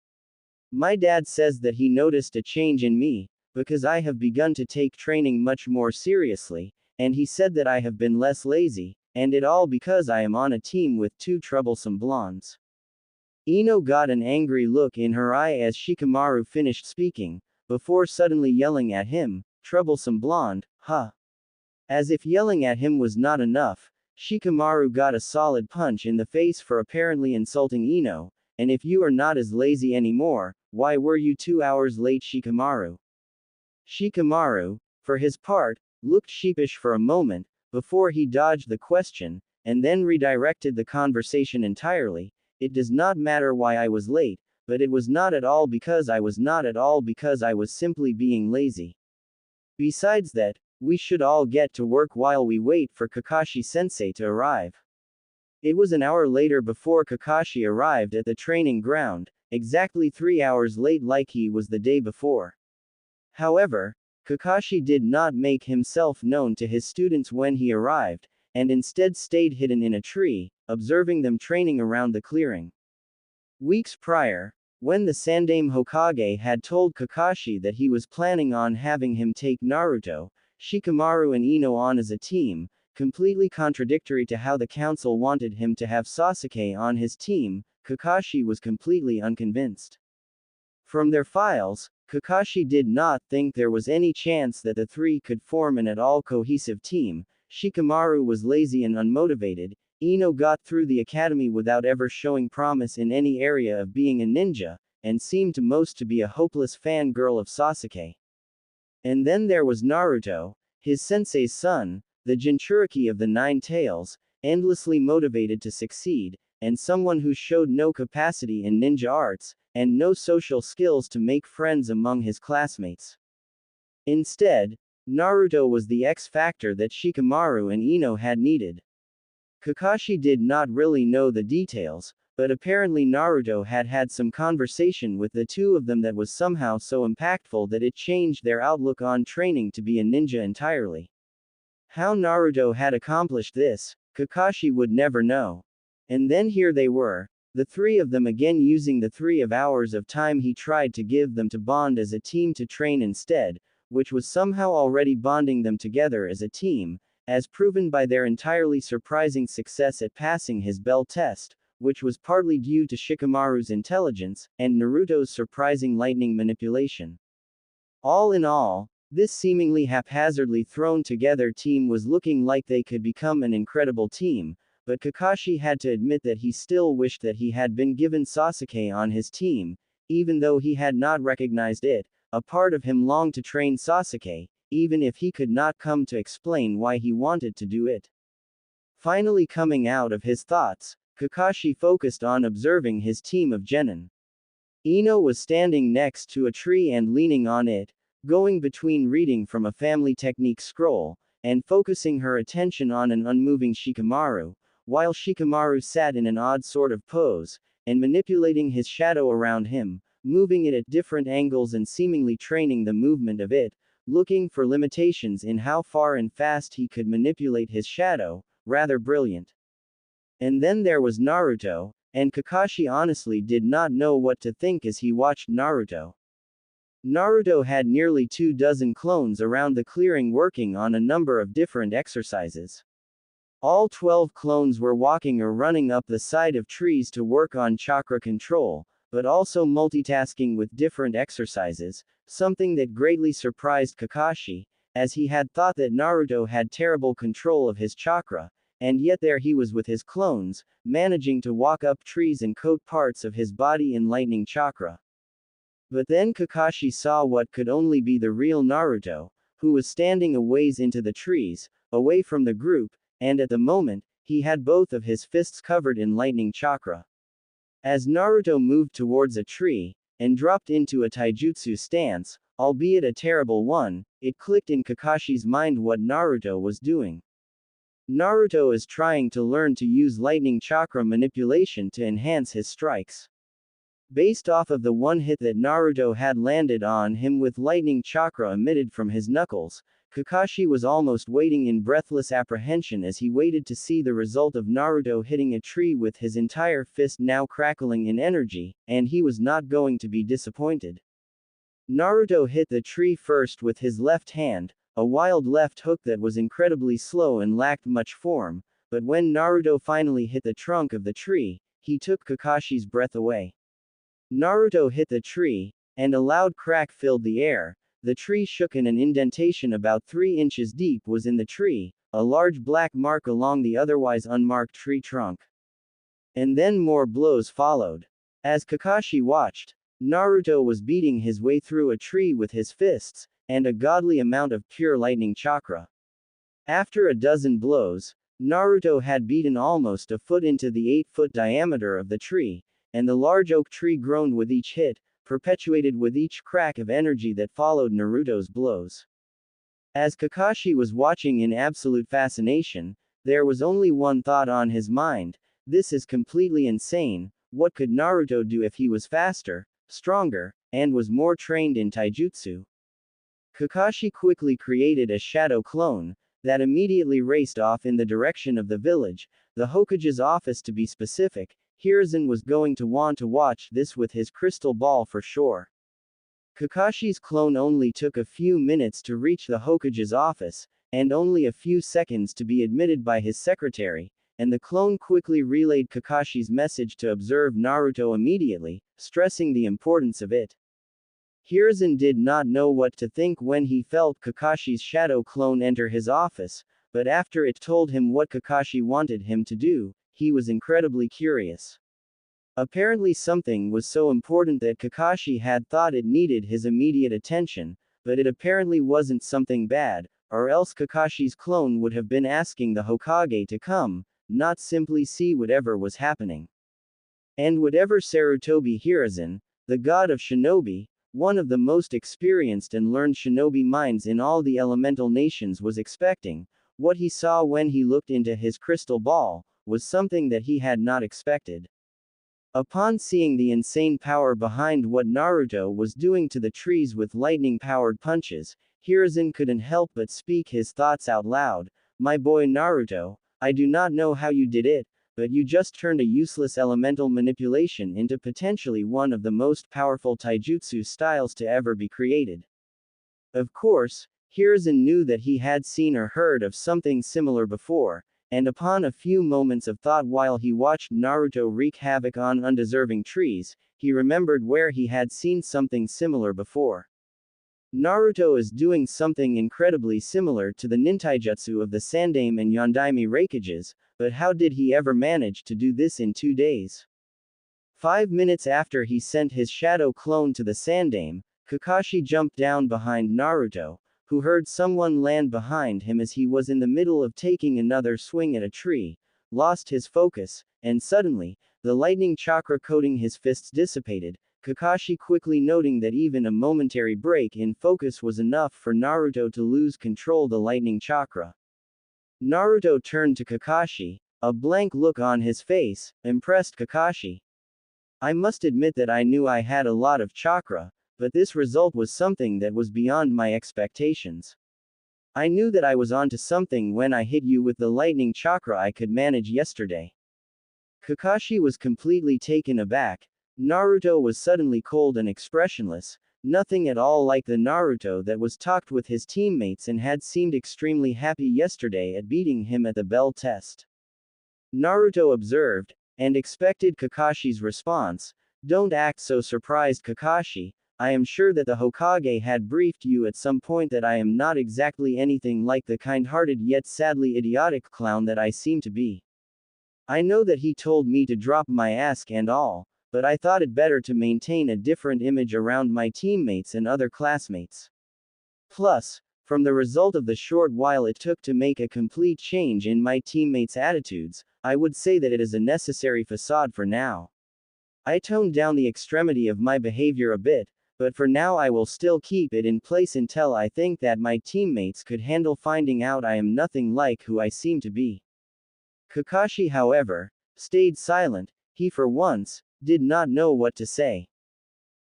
My dad says that he noticed a change in me, because I have begun to take training much more seriously, and he said that I have been less lazy, and it all because I am on a team with 2 troublesome blondes. Ino got an angry look in her eye as Shikamaru finished speaking, before suddenly yelling at him, troublesome blonde, huh? As if yelling at him was not enough, Shikamaru got a solid punch in the face for apparently insulting Ino, and if you are not as lazy anymore, why were you 2 hours late, Shikamaru? Shikamaru, for his part, looked sheepish for a moment, before he dodged the question, and then redirected the conversation entirely. It does not matter why I was late, but it was not at all because I was simply being lazy. Besides that, We should all get to work while we wait for Kakashi-sensei to arrive. It was an hour later before Kakashi arrived at the training ground, exactly 3 hours late like he was the day before. However, Kakashi did not make himself known to his students when he arrived, and instead stayed hidden in a tree, observing them training around the clearing. Weeks prior, when the Sandaime Hokage had told Kakashi that he was planning on having him take Naruto, Shikamaru and Ino on as a team, completely contradictory to how the council wanted him to have Sasuke on his team, Kakashi was completely unconvinced. From their files, Kakashi did not think there was any chance that the three could form an at all cohesive team. Shikamaru was lazy and unmotivated. Ino got through the academy without ever showing promise in any area of being a ninja, and seemed to most to be a hopeless fangirl of Sasuke. And then there was Naruto, his sensei's son, the Jinchuriki of the Nine Tails, endlessly motivated to succeed, and someone who showed no capacity in ninja arts, and no social skills to make friends among his classmates. Instead, Naruto was the X factor that Shikamaru and Ino had needed. Kakashi did not really know the details, but apparently Naruto had had some conversation with the two of them that was somehow so impactful that it changed their outlook on training to be a ninja entirely. How Naruto had accomplished this, Kakashi would never know. And then here they were, the three of them again using the 3 hours of time he tried to give them to bond as a team to train instead, which was somehow already bonding them together as a team, as proven by their entirely surprising success at passing his bell test, which was partly due to Shikamaru's intelligence, and Naruto's surprising lightning manipulation. All in all, this seemingly haphazardly thrown together team was looking like they could become an incredible team, but Kakashi had to admit that he still wished that he had been given Sasuke on his team, even though he had not recognized it. A part of him longed to train Sasuke, even if he could not come to explain why he wanted to do it. Finally coming out of his thoughts, Kakashi focused on observing his team of Genin. Ino was standing next to a tree and leaning on it, going between reading from a family technique scroll, and focusing her attention on an unmoving Shikamaru, while Shikamaru sat in an odd sort of pose, and manipulating his shadow around him, moving it at different angles and seemingly training the movement of it, looking for limitations in how far and fast he could manipulate his shadow, rather brilliant. And then there was Naruto, and Kakashi honestly did not know what to think as he watched Naruto. Naruto had nearly 24 clones around the clearing working on a number of different exercises. All 12 clones were walking or running up the side of trees to work on chakra control, but also multitasking with different exercises, something that greatly surprised Kakashi, as he had thought that Naruto had terrible control of his chakra, and yet there he was with his clones, managing to walk up trees and coat parts of his body in lightning chakra. But then Kakashi saw what could only be the real Naruto, who was standing a ways into the trees, away from the group, and at the moment, he had both of his fists covered in lightning chakra. As Naruto moved towards a tree, and dropped into a taijutsu stance, albeit a terrible one, it clicked in Kakashi's mind what Naruto was doing. Naruto is trying to learn to use lightning chakra manipulation to enhance his strikes. Based off of the one hit that Naruto had landed on him with lightning chakra emitted from his knuckles, Kakashi was almost waiting in breathless apprehension as he waited to see the result of Naruto hitting a tree with his entire fist now crackling in energy, and he was not going to be disappointed. Naruto hit the tree first with his left hand, a wild left hook that was incredibly slow and lacked much form, but when Naruto finally hit the trunk of the tree, he took Kakashi's breath away. Naruto hit the tree, and a loud crack filled the air. The tree shook and an indentation about 3 inches deep was in the tree, a large black mark along the otherwise unmarked tree trunk. And then more blows followed. As Kakashi watched, Naruto was beating his way through a tree with his fists, and a godly amount of pure lightning chakra. After a dozen blows, Naruto had beaten almost a foot into the 8-foot diameter of the tree, and the large oak tree groaned with each hit, perpetuated with each crack of energy that followed Naruto's blows. As Kakashi was watching in absolute fascination, there was only one thought on his mind: this is completely insane. What could Naruto do if he was faster, stronger, and was more trained in taijutsu? Kakashi quickly created a shadow clone that immediately raced off in the direction of the village, the Hokage's office to be specific. Hiruzen was going to want to watch this with his crystal ball for sure. Kakashi's clone only took a few minutes to reach the Hokage's office, and only a few seconds to be admitted by his secretary, and the clone quickly relayed Kakashi's message to observe Naruto immediately, stressing the importance of it. Hiruzen did not know what to think when he felt Kakashi's shadow clone enter his office, but after it told him what Kakashi wanted him to do, he was incredibly curious. Apparently something was so important that Kakashi had thought it needed his immediate attention, but it apparently wasn't something bad, or else Kakashi's clone would have been asking the Hokage to come, not simply see whatever was happening. And whatever Sarutobi Hiruzen, the god of shinobi, one of the most experienced and learned shinobi minds in all the elemental nations, was expecting, what he saw when he looked into his crystal ball, was something that he had not expected. Upon seeing the insane power behind what Naruto was doing to the trees with lightning-powered punches, Hiruzen couldn't help but speak his thoughts out loud. My boy Naruto, I do not know how you did it, but you just turned a useless elemental manipulation into potentially one of the most powerful taijutsu styles to ever be created. Of course, Hiruzen knew that he had seen or heard of something similar before, and upon a few moments of thought while he watched Naruto wreak havoc on undeserving trees, he remembered where he had seen something similar before. Naruto is doing something incredibly similar to the nintaijutsu of the Sandaime and Yondaime Raikages, but how did he ever manage to do this in 2 days? 5 minutes after he sent his shadow clone to the Sandaime, Kakashi jumped down behind Naruto, who heard someone land behind him as he was in the middle of taking another swing at a tree, lost his focus, and suddenly, the lightning chakra coating his fists dissipated, Kakashi quickly noting that even a momentary break in focus was enough for Naruto to lose control the lightning chakra. Naruto turned to Kakashi, a blank look on his face, impressed Kakashi. I must admit that I knew I had a lot of chakra, but this result was something that was beyond my expectations. I knew that I was onto something when I hit you with the lightning chakra I could manage yesterday. Kakashi was completely taken aback. Naruto was suddenly cold and expressionless, nothing at all like the Naruto that was talked with his teammates and had seemed extremely happy yesterday at beating him at the bell test. Naruto observed, and expected Kakashi's response. Don't act so surprised, Kakashi. I am sure that the Hokage had briefed you at some point that I am not exactly anything like the kind-hearted yet sadly idiotic clown that I seem to be. I know that he told me to drop my ask and all, but I thought it better to maintain a different image around my teammates and other classmates. Plus, from the result of the short while it took to make a complete change in my teammates' attitudes, I would say that it is a necessary facade for now. I toned down the extremity of my behavior a bit, but for now I will still keep it in place until I think that my teammates could handle finding out I am nothing like who I seem to be. Kakashi, however, stayed silent. He for once did not know what to say.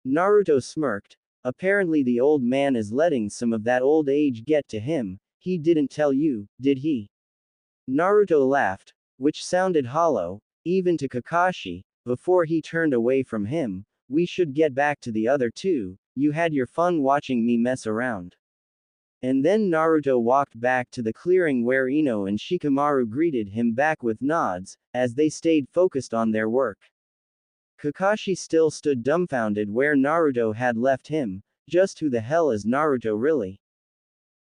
Naruto smirked. Apparently the old man is letting some of that old age get to him. He didn't tell you, did he? Naruto laughed, which sounded hollow, even to Kakashi, before he turned away from him. We should get back to the other two. You had your fun watching me mess around. And then Naruto walked back to the clearing where Ino and Shikamaru greeted him back with nods, as they stayed focused on their work. Kakashi still stood dumbfounded where Naruto had left him. Just who the hell is Naruto really?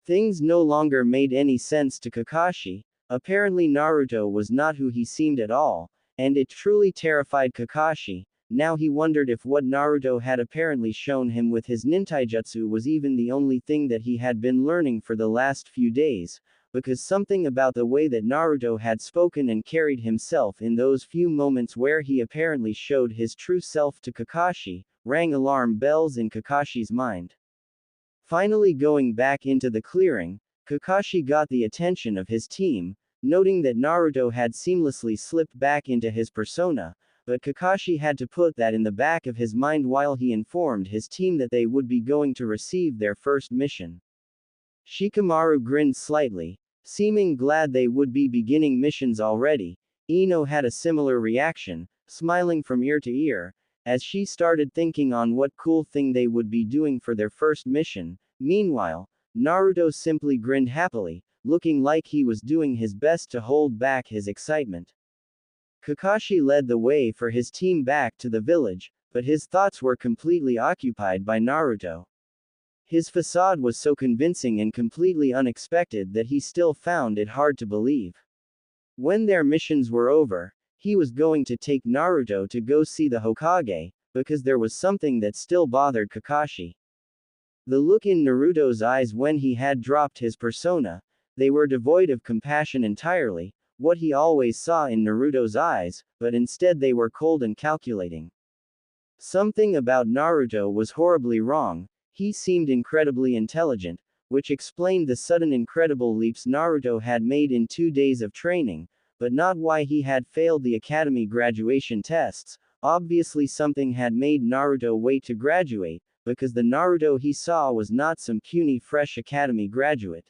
Things no longer made any sense to Kakashi. Apparently Naruto was not who he seemed at all, and it truly terrified Kakashi. Now he wondered if what Naruto had apparently shown him with his nintaijutsu was even the only thing that he had been learning for the last few days, because something about the way that Naruto had spoken and carried himself in those few moments where he apparently showed his true self to Kakashi, rang alarm bells in Kakashi's mind. Finally going back into the clearing, Kakashi got the attention of his team, noting that Naruto had seamlessly slipped back into his persona, but Kakashi had to put that in the back of his mind while he informed his team that they would be going to receive their first mission. Shikamaru grinned slightly, seeming glad they would be beginning missions already. Ino had a similar reaction, smiling from ear to ear, as she started thinking on what cool thing they would be doing for their first mission. Meanwhile, Naruto simply grinned happily, looking like he was doing his best to hold back his excitement. Kakashi led the way for his team back to the village, but his thoughts were completely occupied by Naruto. His facade was so convincing and completely unexpected that he still found it hard to believe. When their missions were over, he was going to take Naruto to go see the Hokage, because there was something that still bothered Kakashi. The look in Naruto's eyes when he had dropped his persona, they were devoid of compassion entirely, what he always saw in Naruto's eyes, but instead they were cold and calculating. Something about Naruto was horribly wrong. He seemed incredibly intelligent, which explained the sudden incredible leaps Naruto had made in 2 days of training, but not why he had failed the academy graduation tests. Obviously something had made Naruto wait to graduate, because the Naruto he saw was not some puny fresh academy graduate.